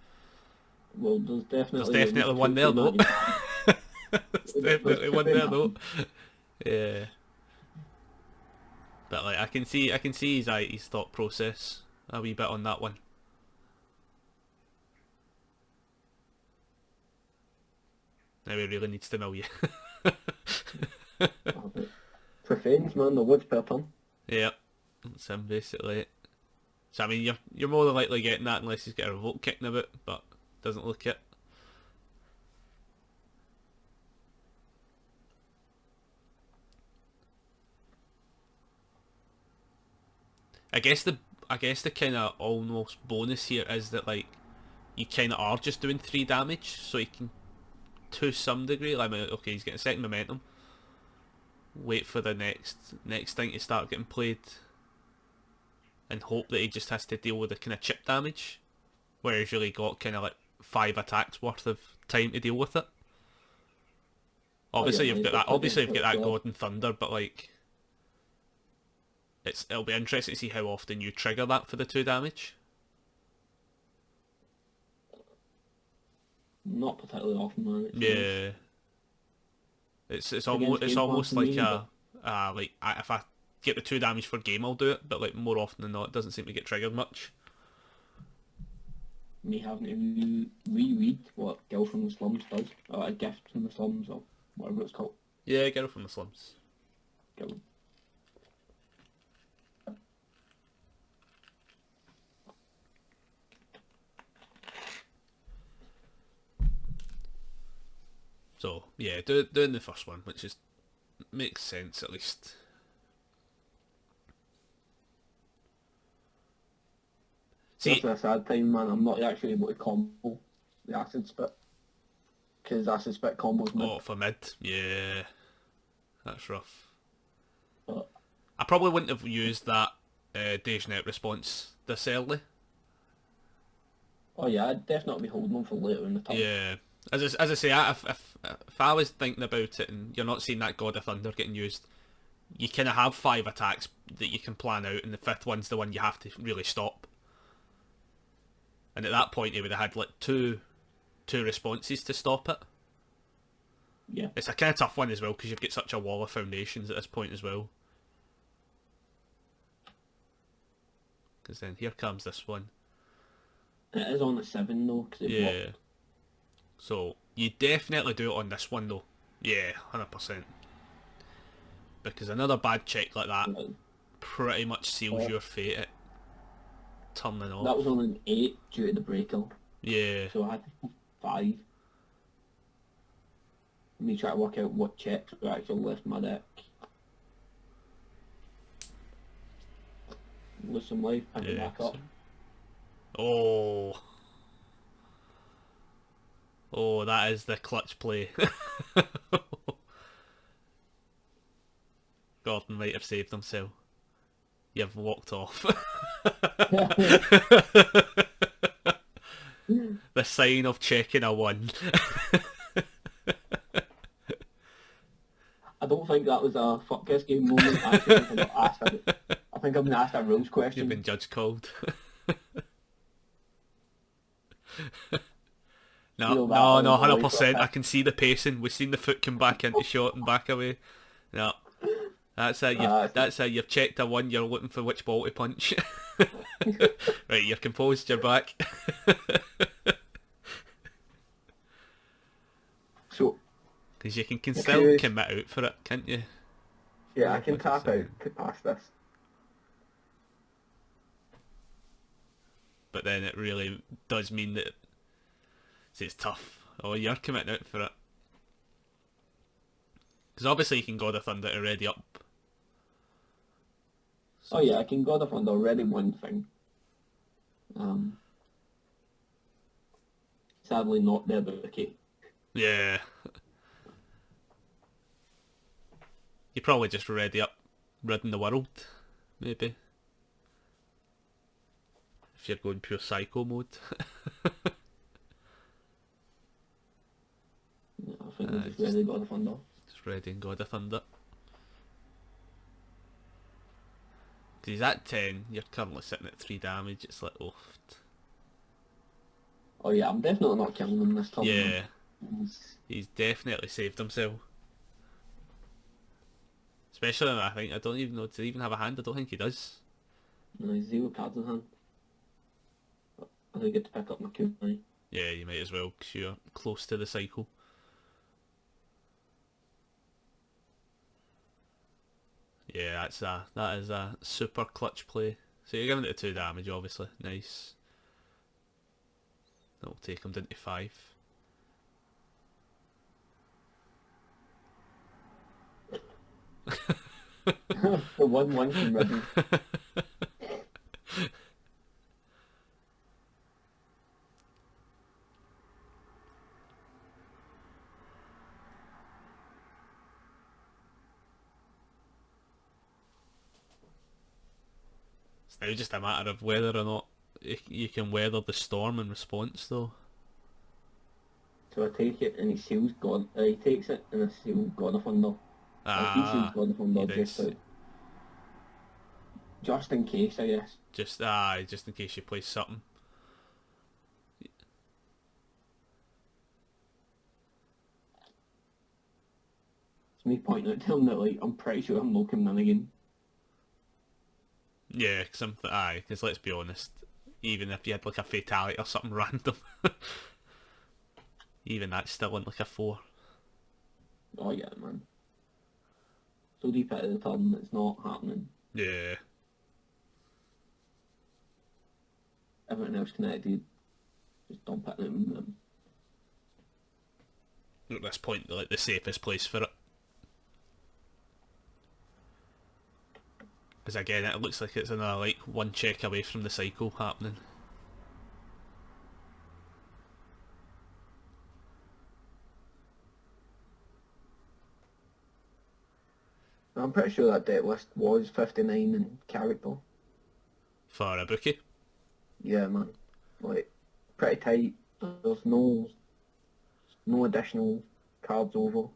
Well, there's definitely one there though. There's definitely one there though. Yeah. But like I can see his thought process a wee bit on that one. Now he really needs to mill you. Profanes, man, the woods per turn. Yeah. That's him basically. So I mean you're more than likely getting that unless he's got a revolt kicking about, but doesn't look it. I guess the kind of almost bonus here is that like you kind of are just doing 3 damage, so you can to some degree. Like okay, he's getting second momentum. Wait for the next thing to start getting played, and hope that he just has to deal with the kind of chip damage, where he's really got kind of like 5 attacks worth of time to deal with it. Obviously you've got that. Obviously you've got that God and Thunder, but like. It'll be interesting to see how often you trigger that for the 2 damage. Not particularly often, man. Yeah. It's almost like like if I get the 2 damage for game I'll do it, but like more often than not it doesn't seem to get triggered much. Me having to reread what Girl from the Slums does, or A Gift from the Slums, or whatever it's called. Yeah, Girl from the Slums. Girl. So yeah, doing the first one, which is makes sense at least. See, This is a sad time, man. I'm not actually able to combo the acid spit. Because acid spit combos mid. oh, for mid, yeah, that's rough. But, I probably wouldn't have used that DageNet response this early. oh yeah, I'd definitely be holding them for later in the turn. Yeah, as I say, if I was thinking about it and you're not seeing that God of Thunder getting used, you kind of have 5 attacks that you can plan out, and the 5th one's the one you have to really stop. And at that point, he would have had like two responses to stop it. Yeah. It's a kind of tough one as well because you've got such a wall of foundations at this point as well. Because then here comes this one. It is on the 7 though, because it blocked. Yeah. So you definitely do it on this one though. Yeah, 100%. Because another bad check like that pretty much seals your fate at turning off. That was on an 8 due to the breaker. Yeah. So I had 5. Me try to work out what checks were actually left my deck. Lose some life, pick it back up. Oh. Oh, that is the clutch play. Gordon might have saved himself. You've walked off. The sign of checking a 1. I don't think that was a fuck this game moment. I think I've been asked a rules question. You've been judge called. No, 100%. I can see the pacing. We've seen the foot come back into shot and back away. No, that's it. That's it. You've checked a 1. You're looking for which ball to punch. Right, you're composed. You're back. So, because you can still commit out for it, can't you? Yeah, I can tap out to pass this. But then it really does mean that it's tough. Oh, you're committing out for it. Because obviously you can God of Thunder already up. So, oh yeah, I can God of Thunder already one thing. Sadly not the Ibuki. Yeah. You probably just ready up ridding the world, maybe. If you're going pure psycho mode. Yeah, I think I'm just ready God of Thunder. Just ready and God of Thunder. Because he's at 10, you're currently sitting at 3 damage, it's like, oh. Oh yeah, I'm definitely not killing him this turn. Yeah. He's definitely saved himself. Especially, I think, I don't even know, does he even have a hand? I don't think he does. No, he's 0 cards in hand. But I do get to pick up my kunai. Yeah, you might as well, because you're close to the cycle. Yeah, that is a super clutch play. So you're giving it 2 damage, obviously. Nice. That'll take him down to 5. The 1-1 from Ribbon. It's now just a matter of whether or not you can weather the storm in response, though. So I take it and he seals God. He takes it and I seal God of Thunder. He seals God of Thunder just out. Just in case, I guess. Just in case you play something. It's me pointing out to him that like I'm pretty sure I'm looking in again. Yeah, because let's be honest, even if you had like a fatality or something random, even that's still in like a 4. Oh yeah, man. So deep into the turn, it's not happening. Yeah. Everything else connected, just dump it in. At this point, like the safest place for it. Because again, it looks like it's another like 1 check away from the cycle happening. pretty sure that deck list was 59 in character. For Ibuki. Yeah, man. Like, pretty tight. There's no additional cards over.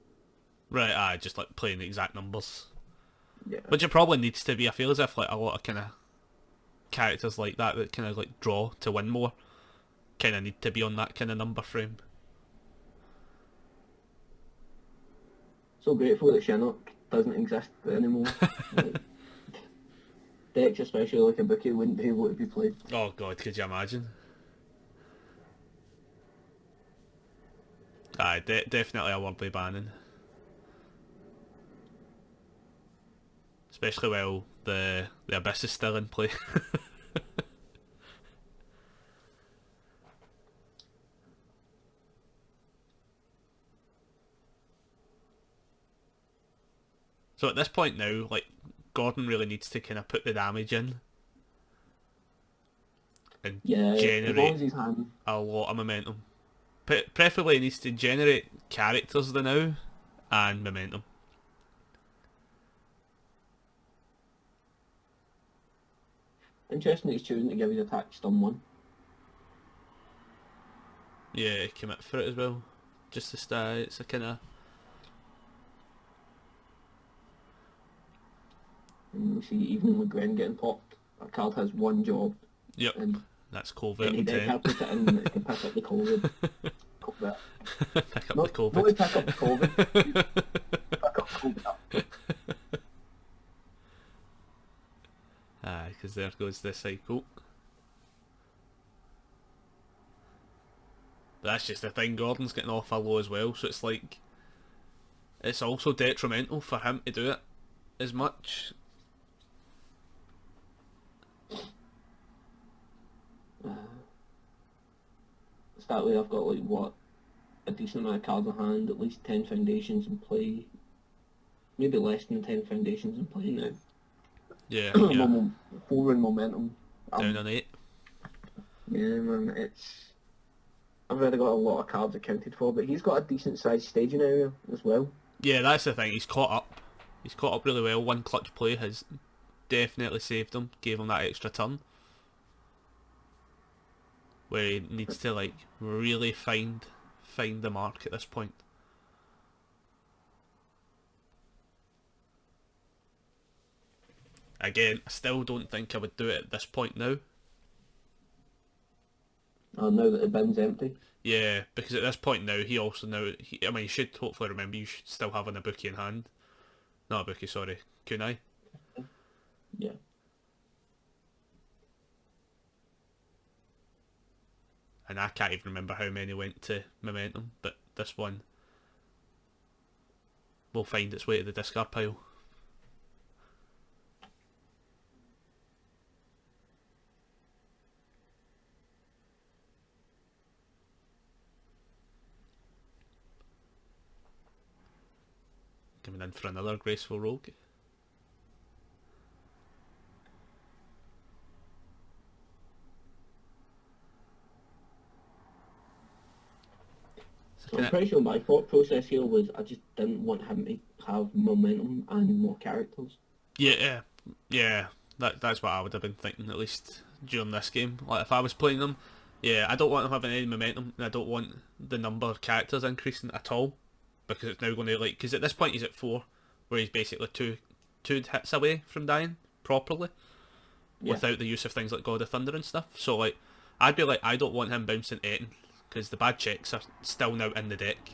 Right, aye, just like playing the exact numbers. Yeah. Which it probably needs to be. I feel as if like a lot of kind of characters like that kind of like draw to win more, kind of need to be on that kind of number frame. So grateful that Shinnok doesn't exist anymore. Like, decks, especially like Ibuki, wouldn't be able to be played. Oh god, could you imagine? Aye, definitely a worthy banning. Especially while the Abyss is still in play. So at this point now, like, Gordon really needs to kind of put the damage in and Yeah, as long generate as he's handy. a lot of momentum. Preferably he needs to generate characters the now and momentum. Interesting that he's choosing to give his attack stun 1. Yeah, commit for it as well. Just to stay, it's a kind of... And we see even with Gwen getting popped, that card has one job. Yep, And that's covert any deck I intent. put it in, it can pick up the COVID. Pick up Not, the COVID. not to pick up the COVID. Pick up COVID. Aye, because there goes the cycle. But that's just the thing, Gordon's getting off a low as well, so it's like... It's also detrimental for him to do it as much. That way I've got like what, a decent amount of cards in hand, at least 10 foundations in play. Maybe less than 10 foundations in play now. Yeah, yeah. 4 in momentum. Down on 8. Yeah, man, I've already got a lot of cards accounted for, but he's got a decent sized staging area as well. Yeah, that's the thing, he's caught up. He's caught up really well. One clutch play has definitely saved him, gave him that extra turn. Where he needs to like really find the mark at this point. Again, I still don't think I would do it at this point now. Now that the bin's empty. Yeah, because at this point now, he also you should hopefully remember you should still have an Ibuki in hand. Not Ibuki, sorry, Kunai. Yeah. And I can't even remember how many went to momentum, but this one will find its way to the discard pile. Coming in for another graceful rogue. So I'm pretty sure my thought process here was I just didn't want him to have momentum and more characters. Yeah, that's what I would have been thinking, at least during this game. Like, if I was playing them, yeah, I don't want him having any momentum, and I don't want the number of characters increasing at all, because it's now going to, like, because at this point he's at 4, where he's basically two hits away from dying properly, without the use of things like God of Thunder and stuff. So, like, I'd be like, I don't want him bouncing 8, because the bad checks are still now in the deck.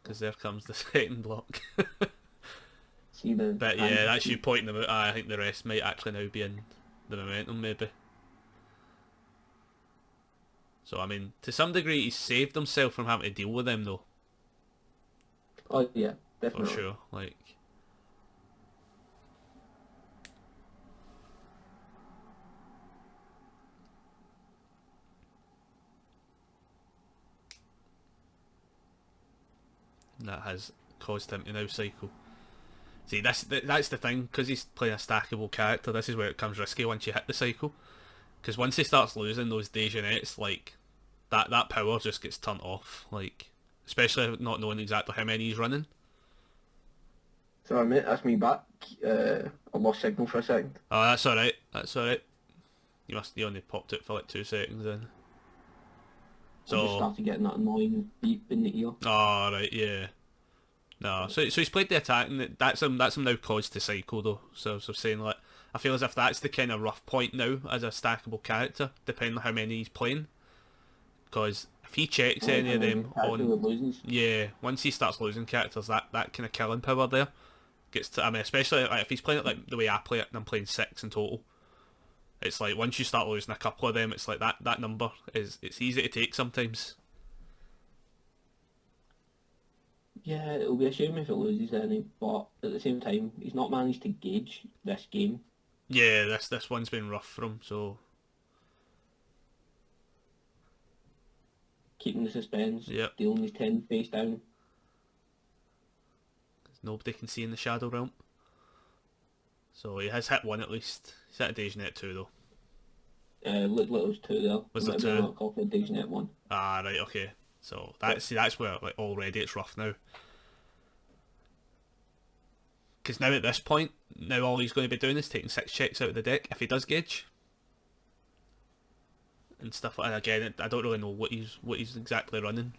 Because there comes the second block. But yeah, that's you pointing them out. I think the rest might actually now be in the momentum, maybe. So, I mean, to some degree, he's saved himself from having to deal with them, though. Oh, yeah, definitely. For sure, like... That has caused him to now cycle. See, that's the thing, because he's playing a stackable character, this is where it becomes risky once you hit the cycle. Because once he starts losing those Dejanets, like, that power just gets turned off, like, especially not knowing exactly how many he's running. Sorry mate, that's me back. I lost signal for a second. Oh, that's alright, that's alright. You only popped it for like 2 seconds then. I just started getting that annoying beep in the ear. Oh, right, yeah. No, so he's played the attack, and that's him now caused to cycle though. So saying like, I feel as if that's the kind of rough point now as a stackable character, depending on how many he's playing. Because if he checks any of them on, yeah, once he starts losing characters, that kind of killing power there gets to. I mean, especially like, if he's playing it like the way I play it, and I'm playing 6 in total. It's like once you start losing a couple of them, it's like that number it's easy to take sometimes. Yeah, it'll be a shame if it loses any, but at the same time, he's not managed to gauge this game. Yeah, this one's been rough for him, so Keeping the suspense, yep. dealing his 10 face down. Nobody can see in the Shadow Realm. So he has hit 1 at least. He's hit a Dejanet 2 though. Little's 2 there. Was there 2? Not called for Dejanet 1. Ah, right, okay. So that's where like already it's rough now. Because now at this point, now all he's going to be doing is taking 6 checks out of the deck if he does gauge. And stuff like that. Again, I don't really know what he's exactly running.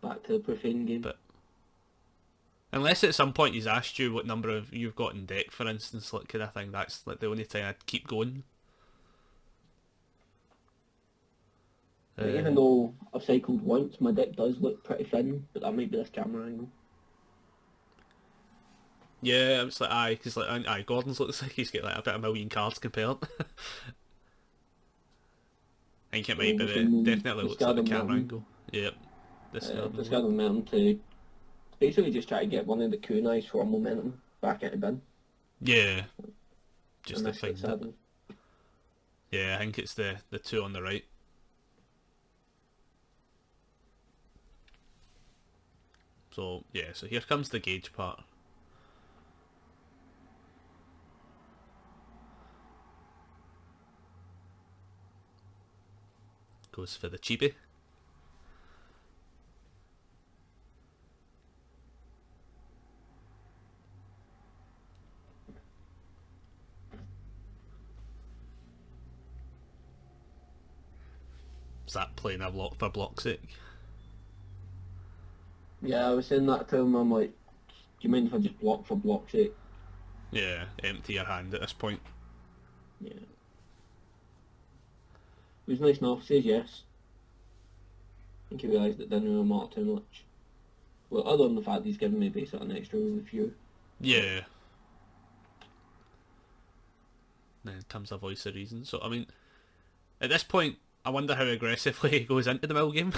Back to the profane game. But unless at some point he's asked you what number of you've got in deck, for instance, like kind of thing, that's like the only time I'd keep going. Even though I've cycled once, my deck does look pretty thin, but that might be this camera angle. Yeah, it's like aye, because like Gordon's looks like he's got like about 1 million cards compared. I think it might be definitely looks like the camera angle. Yep. Discard momentum to basically just try to get one of the kunais for momentum back into bin. Yeah. Just to find it. Yeah, I think it's the 2 on the right. So yeah, so here comes the gauge part. Goes for the chibi. Is that playing a block for block's sake? Yeah, I was saying that to him, I'm like, do you mind if I just block for block's sake? Yeah, empty your hand at this point. Yeah. He was nice enough, says yes. I think he realised it didn't really matter too much. Well, other than the fact he's given me basically an extra review. Yeah. Then comes a voice of reason. So, I mean, at this point, I wonder how aggressively he goes into the mill game.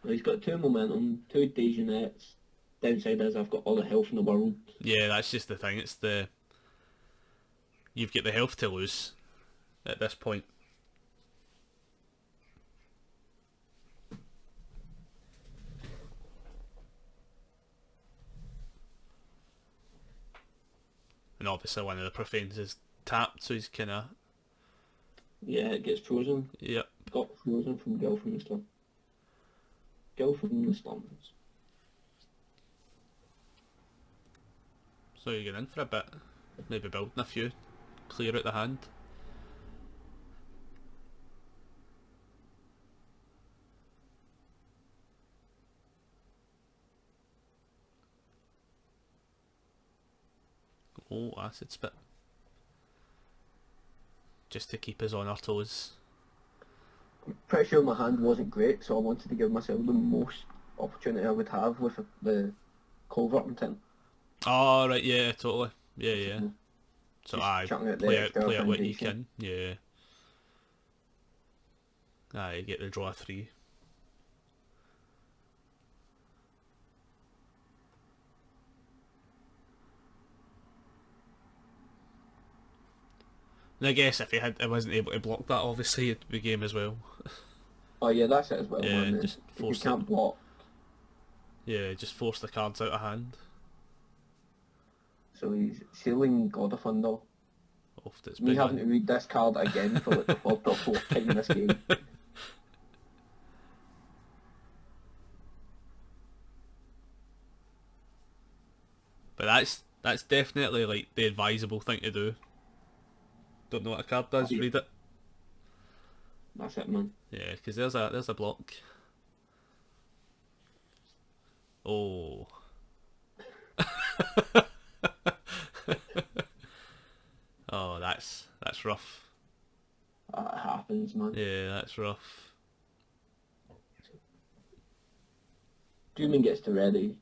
Well, he's got 2 momentum, 2 Dejanets. Downside is I've got all the health in the world. Yeah, that's just the thing. It's the... You've got the health to lose at this point. And obviously one of the profanes is tapped, so he's kind of... Yeah, it gets frozen. Yep. Got frozen from Girl from the Slums. Girl from the Slums. So you're getting in for a bit. Maybe building a few. Clear out the hand. Oh, acid spit. Just to keep us on our toes. I'm pretty sure my hand wasn't great, so I wanted to give myself the most opportunity I would have with the culvert intent. Oh, right, yeah, totally. Yeah, yeah. So aye, play out what you can. Yeah. Aye, you get the draw 3. And I guess if I wasn't able to block that, obviously it'd be game as well. Oh yeah, that's it as well, Yeah, man. just If you force can't block. Yeah, just force the cards out of hand. So he's sealing God of Thunder. Oft it's Me big having one. to read this card again for like the third or fourth time in this game. But that's definitely like the advisable thing to do. Don't know what a card Oh, does, yeah. read it. That's it, man. Yeah, because there's a block. Oh. Oh, that's rough. That happens, man. Yeah, that's rough. Druman gets to ready.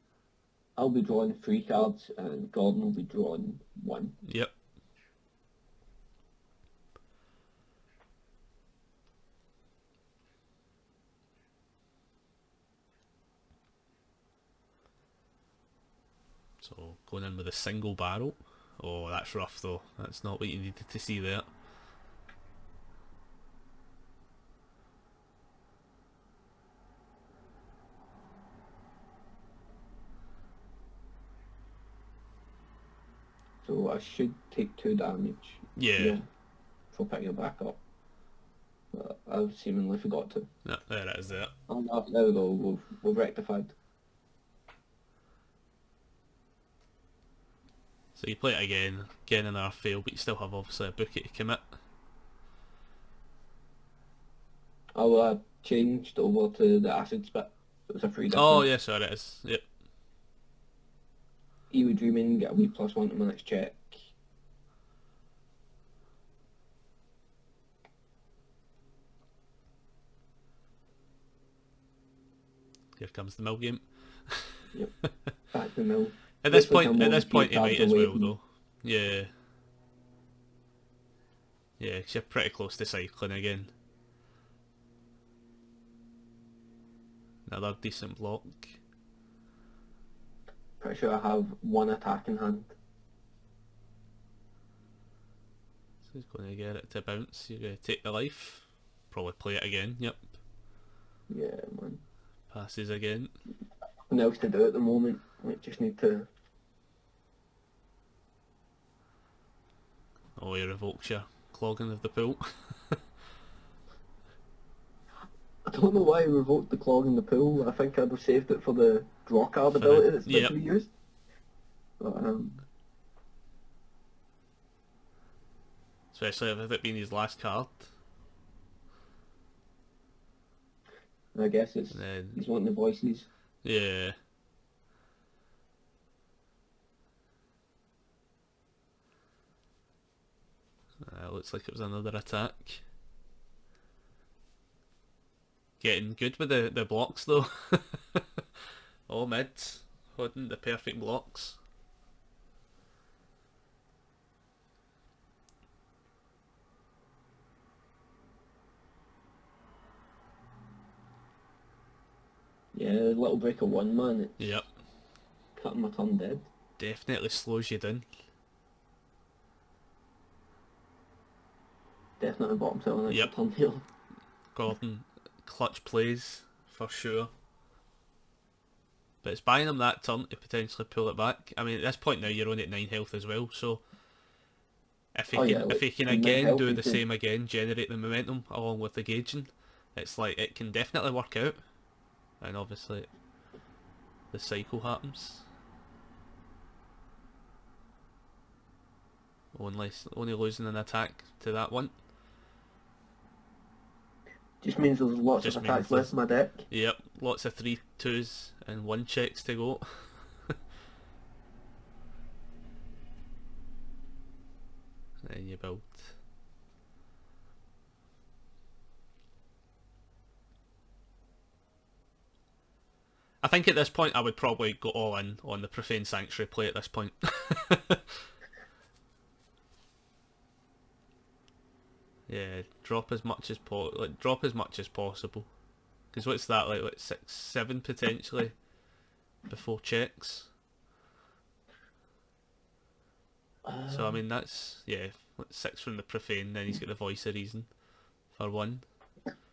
I'll be drawing 3 cards, and Gordon will be drawing 1. Yep. So going in with a single barrel. Oh, that's rough though. That's not what you needed to see there. So I should take 2 damage. Yeah. For picking it back up. But I've seemingly forgot to. No, there it is there. Oh, no, there we go. We've rectified. So you play it again another fail, but you still have obviously a Ibuki to commit. I changed over to the acid spit. It was a free difference. Oh yeah, sorry it is. Yep. You would dreaming, get a wee +1 to my next check. Here comes the mill game. Yep. Back to mill. At this Looks like point, I'm at on this a few point, you might cards as away well from- though. Yeah. Yeah, 'cause you're pretty close to cycling again. Another decent block. Pretty sure I have 1 attack in hand. So he's going to get it to bounce. You're going to take the life. Probably play it again. Yep. Yeah, man. Passes again. Nothing else to do at the moment. We just need to... Oh, he revokes your clogging of the pool. I don't know why I revoked the clog in the pool. I think I'd have saved it for the draw card For the- ability that's yep. meant to be used. But, Especially with it being his last card. I guess it's... And then, He's wanting the voices. yeah. Looks like it was another attack. Getting good with the blocks though. All mids. Holding the perfect blocks. Yeah, little break of 1, man. It's Yep. cutting my turn dead. Definitely slows you down. Definitely bottom selling Yep. turn here. Gordon, clutch plays for sure. But it's buying him that turn to potentially pull it back. I mean, at this point now you're only at 9 health as well, so if he like, can in 9 again health do he the can- same again, generate the momentum along with the gauging, it's like it can definitely work out. And obviously the cycle happens. Only losing an attack to that one. Just means there's lots Just of means attacks left in my deck. Yep, lots of 3/2s and 1 checks to go. Then you build. I think at this point I would probably go all in on the Profane Sanctuary play at this point. Yeah, drop as much as possible. Because what's that, like 6, 7 potentially before checks. So I mean that's, yeah, 6 from the Profane, then he's got the Voice of Reason for 1.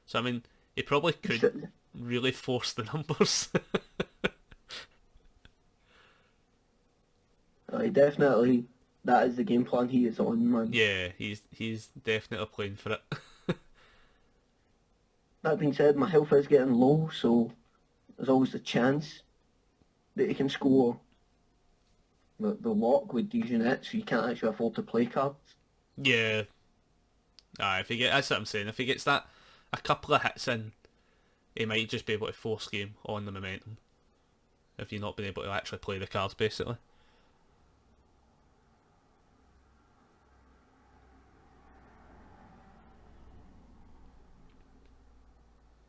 So I mean he probably could really force the numbers. He definitely that is the game plan he is on, man. Yeah, he's definitely playing for it. That being said, my health is getting low, so there's always the chance that he can score the lock with these units, so you can't actually afford to play cards. Yeah. If he that's what I'm saying. If he gets that a couple of hits in, he might just be able to force game on the momentum. If you're not being able to actually play the cards, basically.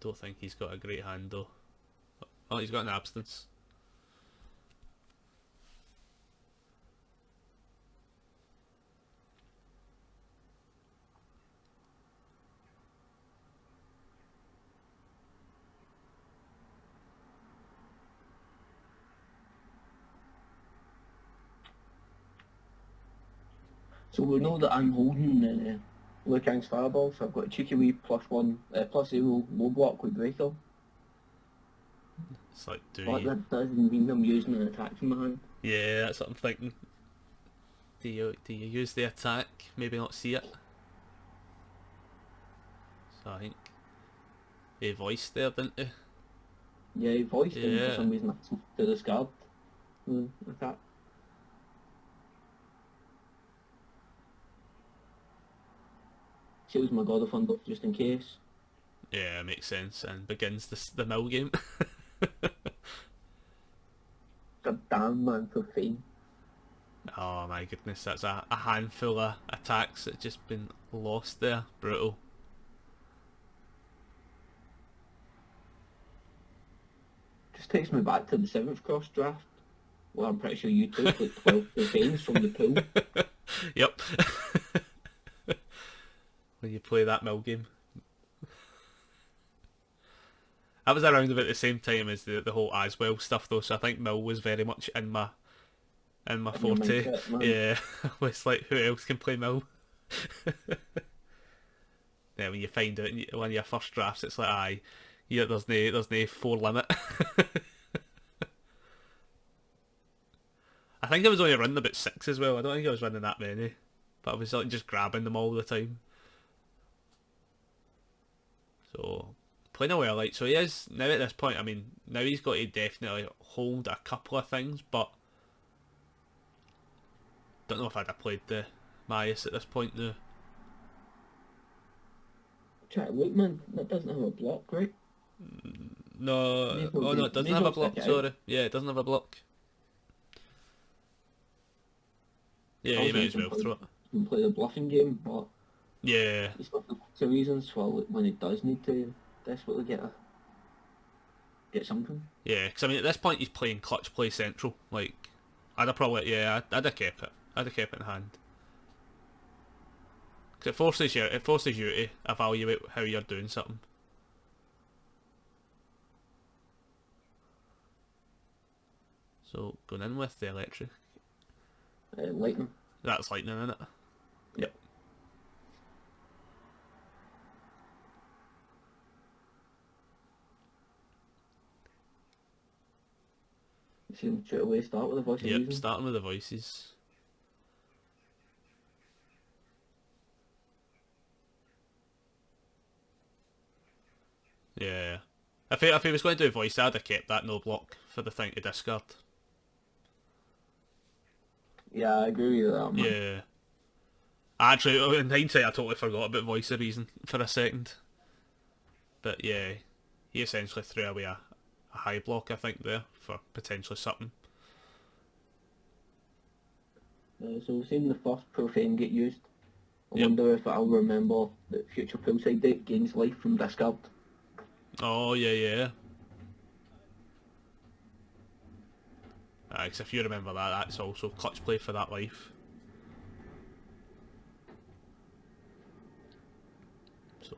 Don't think he's got a great hand though. Oh, he's got an abstinence. So we know that I'm holding Liu Kang's Fireball, so I've got a cheeky wee +1, +0 low block with Breaker. It's like, But that doesn't mean I'm using an attack from my hand. Yeah, that's what I'm thinking. Do you use the attack? Maybe not see it. So I think he voiced there, didn't he? Yeah, he voiced him for Yeah. some reason to discard the attack. Seals my God of Thunder just in case. Yeah, makes sense. And begins the mill game. God damn, man, profane. Oh my goodness, that's a handful of attacks that just been lost there. Brutal. Just takes me back to the 7th cross draft, where I'm pretty sure you took like 12 profanes from the pool. Yep. When you play that mill game. That was around about the same time as the whole Aswell stuff though, so I think mill was very much in my forte. mindset, man. Yeah. I was like, who else can play mill? Yeah, when you find out in one of your first drafts, it's like, aye, yeah, there's no 4 limit. I think I was only running about 6 as well. I don't think I was running that many, but I was like just grabbing them all the time. So playing away, like, so he is now at this point. I mean, now he's got to definitely hold a couple of things, but don't know if I'd have played the Myas at this point though. Try to look, man. That doesn't have a block, right? No, May as well oh no, be- it doesn't may as have a well block. stick it out. Sorry, yeah, it doesn't have a block. Yeah, I you was might as thinking well throw it. You can play the bluffing game, but Yeah, he's got the two reasons for when he does need to desperately get something. yeah. Because I mean, at this point, he's playing clutch play central. Like, I'd have probably, yeah, I'd have kept it. I'd have kept it in hand. Because it forces you to evaluate how you're doing something. So going in with the electric. Lightning. That's lightning in it. Yep. See him straight away start with the voice of Yep. reason. Starting with the voices. Yeah. If he was going to do voice, I'd have kept that no block for the thing to discard. Yeah, I agree with that, man. Yeah. Actually, in hindsight, I totally forgot about voice of reason for a second. But yeah, he essentially threw away a high block, I think, there for potentially something. So we've seen the first profane get used. I Yep. wonder if I'll remember that future poolside deck gains life from discard. Oh yeah, yeah. Because if you remember that, that's also clutch play for that life. So,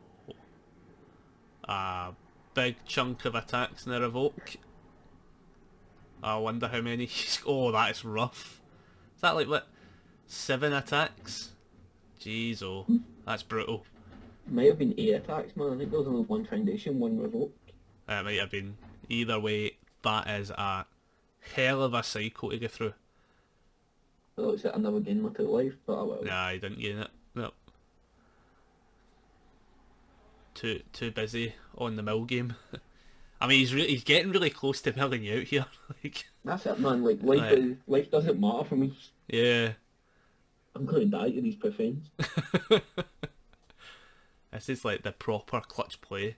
a big chunk of attacks in the revoke. I wonder how many he's... Oh, that is rough. Is that like, what, 7 attacks? Jeez, oh, that's brutal. Might have been 8 attacks, man. I think there was only 1 foundation, 1 revoke. It might have been. Either way, that is a hell of a cycle to go through. It looks like I never gained my 2 life, but I will. Nah, he didn't gain it. No. Too busy on the mill game. I mean, he's getting really close to milling you out here. Like, That's it, man. Like, like, life doesn't matter for me. yeah. I'm going to die to these profans. This is like the proper clutch play.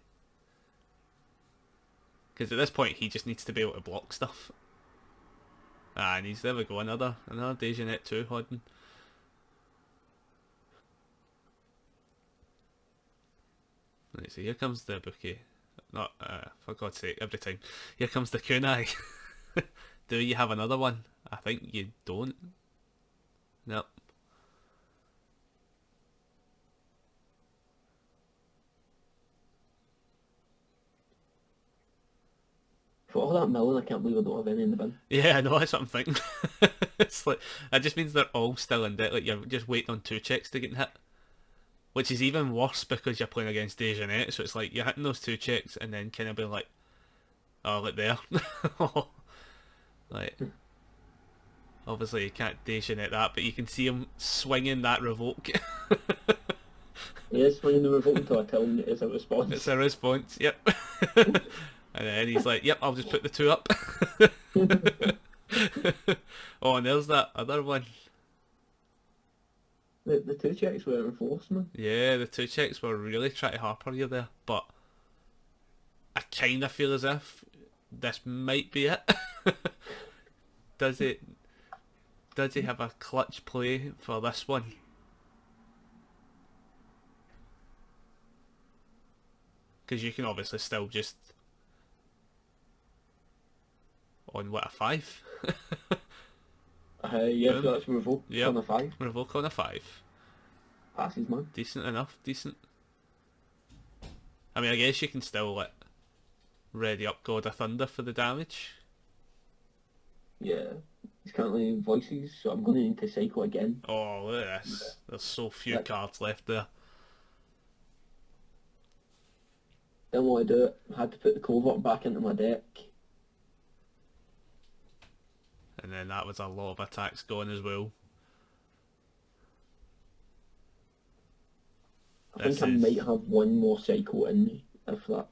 Because at this point, he just needs to be able to block stuff. And he's there we go, another Dejanet 2 Hodden. Right, so here comes the Ibuki. Not, for God's sake, every time. Here comes the kunai. Do you have another one? I think you don't. Nope. For all that milling, I can't believe I don't have any in the bin. Yeah, I know, that's what I'm thinking. It's like, that just means they're all still in debt. Like, you're just waiting on 2 checks to get hit. Which is even worse because you're playing against Dejanet, so it's like, you're hitting those 2 checks and then kind of being like, oh, look there. Like, obviously you can't Dejanet that, but you can see him swinging that revoke. He is swinging the revolt until I tell him it is a response. It's a response, yep. And then he's like, yep, I'll just put the 2 up. Oh, and there's that other one. The 2 checks were enforced, man. Yeah, the 2 checks were really trying to harper you there, but I kind of feel as if this might be it. Does he have a clutch play for this one? Because you can obviously still just on what, a 5? Yeah, Boom. so that's revolt Yep. on a 5. Revoke on a 5. Passes, man. Decent enough, decent. I mean, I guess you can still like ready up God of Thunder for the damage. Yeah. He's currently voices, so I'm going to need to cycle again. Oh, look at this. There's so few Like- cards left there. Didn't want to do it. Had to put the covert back into my deck. And then that was a lot of attacks gone as well. I think This I is- might have one more cycle in me, if that.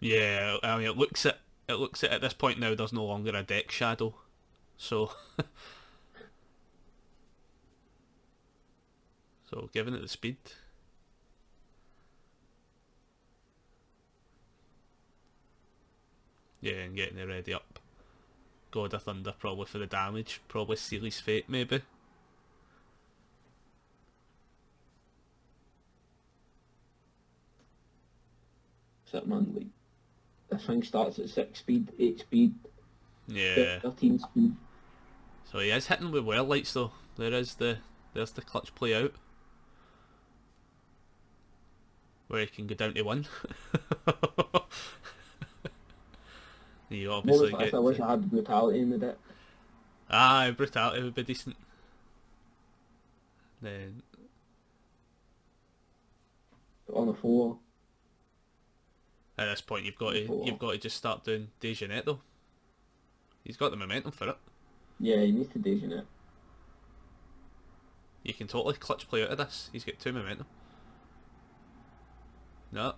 Yeah, I mean, it looks at this point now there's no longer a deck shadow. So so giving it the speed. Yeah, and getting it ready up. God of Thunder probably for the damage. Probably Sealy's Fate maybe. So, man, like, this thing starts at 6 speed, 8 speed, Yeah. 13 speed. So he is hitting with well lights though. There's the clutch play out. Where he can go down to 1. You obviously Moment, get I wish I had brutality in the deck. brutality would be decent. Then On a 4. at this point you've got to just start doing Dejanet though. He's got the momentum for it. Yeah, he needs to Dejan it. You can totally clutch play out of this. He's got 2 momentum. No.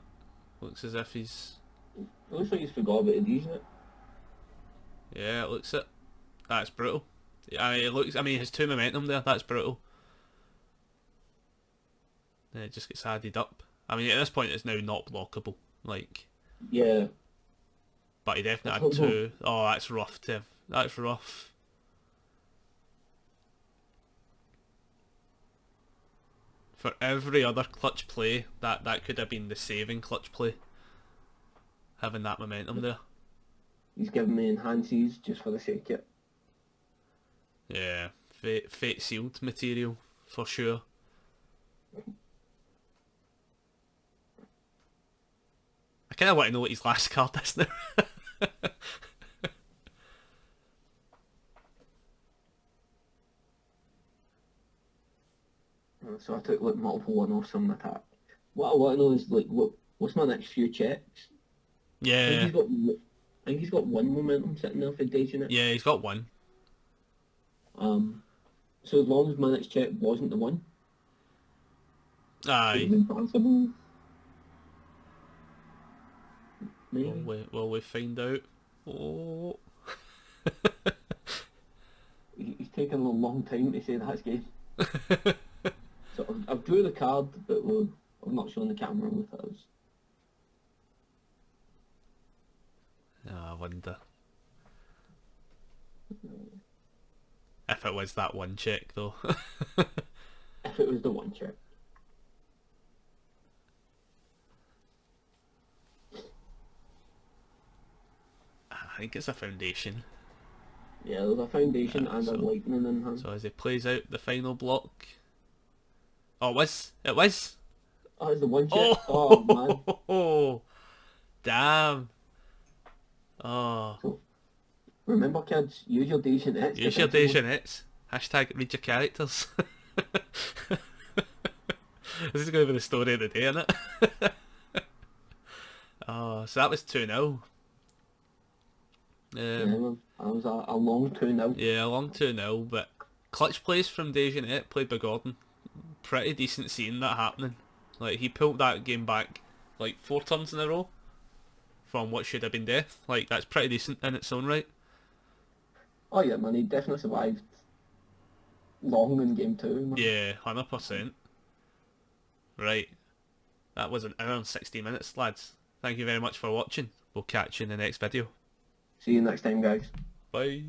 Looks as if he's... It looks like he's forgot about Dejan it. Yeah, it looks it. That's brutal. I mean, it looks... I mean, his 2 momentum there, that's brutal. Then it just gets added up. I mean, at this point it's now not blockable. Like... Yeah. But he definitely That's had not 2. Oh, that's rough, Tim. That's rough. For every other clutch play, that could have been the saving clutch play. Having that momentum there. He's giving me enhances just for the sake of it. Yeah. Fate sealed material, for sure. I kind of want to know what his last card is now. So I took like multiple one-offs on my attack. What I want to know is like what's my next few checks? I Yeah. think he's got 1 momentum sitting there for Dejan it. Yeah, he's got 1. So as long as my next check wasn't the one, it Aye. would have been possible. Will Maybe. we find out? Oh. He's taken a long time to say that's game. So I've drew the card, but I'm not showing the camera with us. I wonder. If it was that one check, though. If it was the one check. I think it's a foundation. Yeah, there's a foundation and so- a lightning in hand. So as he plays out the final block... Oh, it was! It was! Oh, it's the one check. Oh man. Oh! Damn! Oh. So, remember kids, use your D's and X. Use your D's and It's. Hashtag read your characters. This is going to be the story of the day, isn't it? Oh, so that was 2-0. Yeah, man. That was a long 2-0. Yeah, a long 2-0, but clutch plays from Dejanette, played by Gordon. Pretty decent seeing that happening. Like, he pulled that game back like 4 turns in a row from what should have been death. Like, that's pretty decent in its own right. Oh yeah, man, he definitely survived long in game 2. Man. Yeah, 100%. Right. That was an hour and 60 minutes, lads. Thank you very much for watching. We'll catch you in the next video. See you next time, guys. Bye.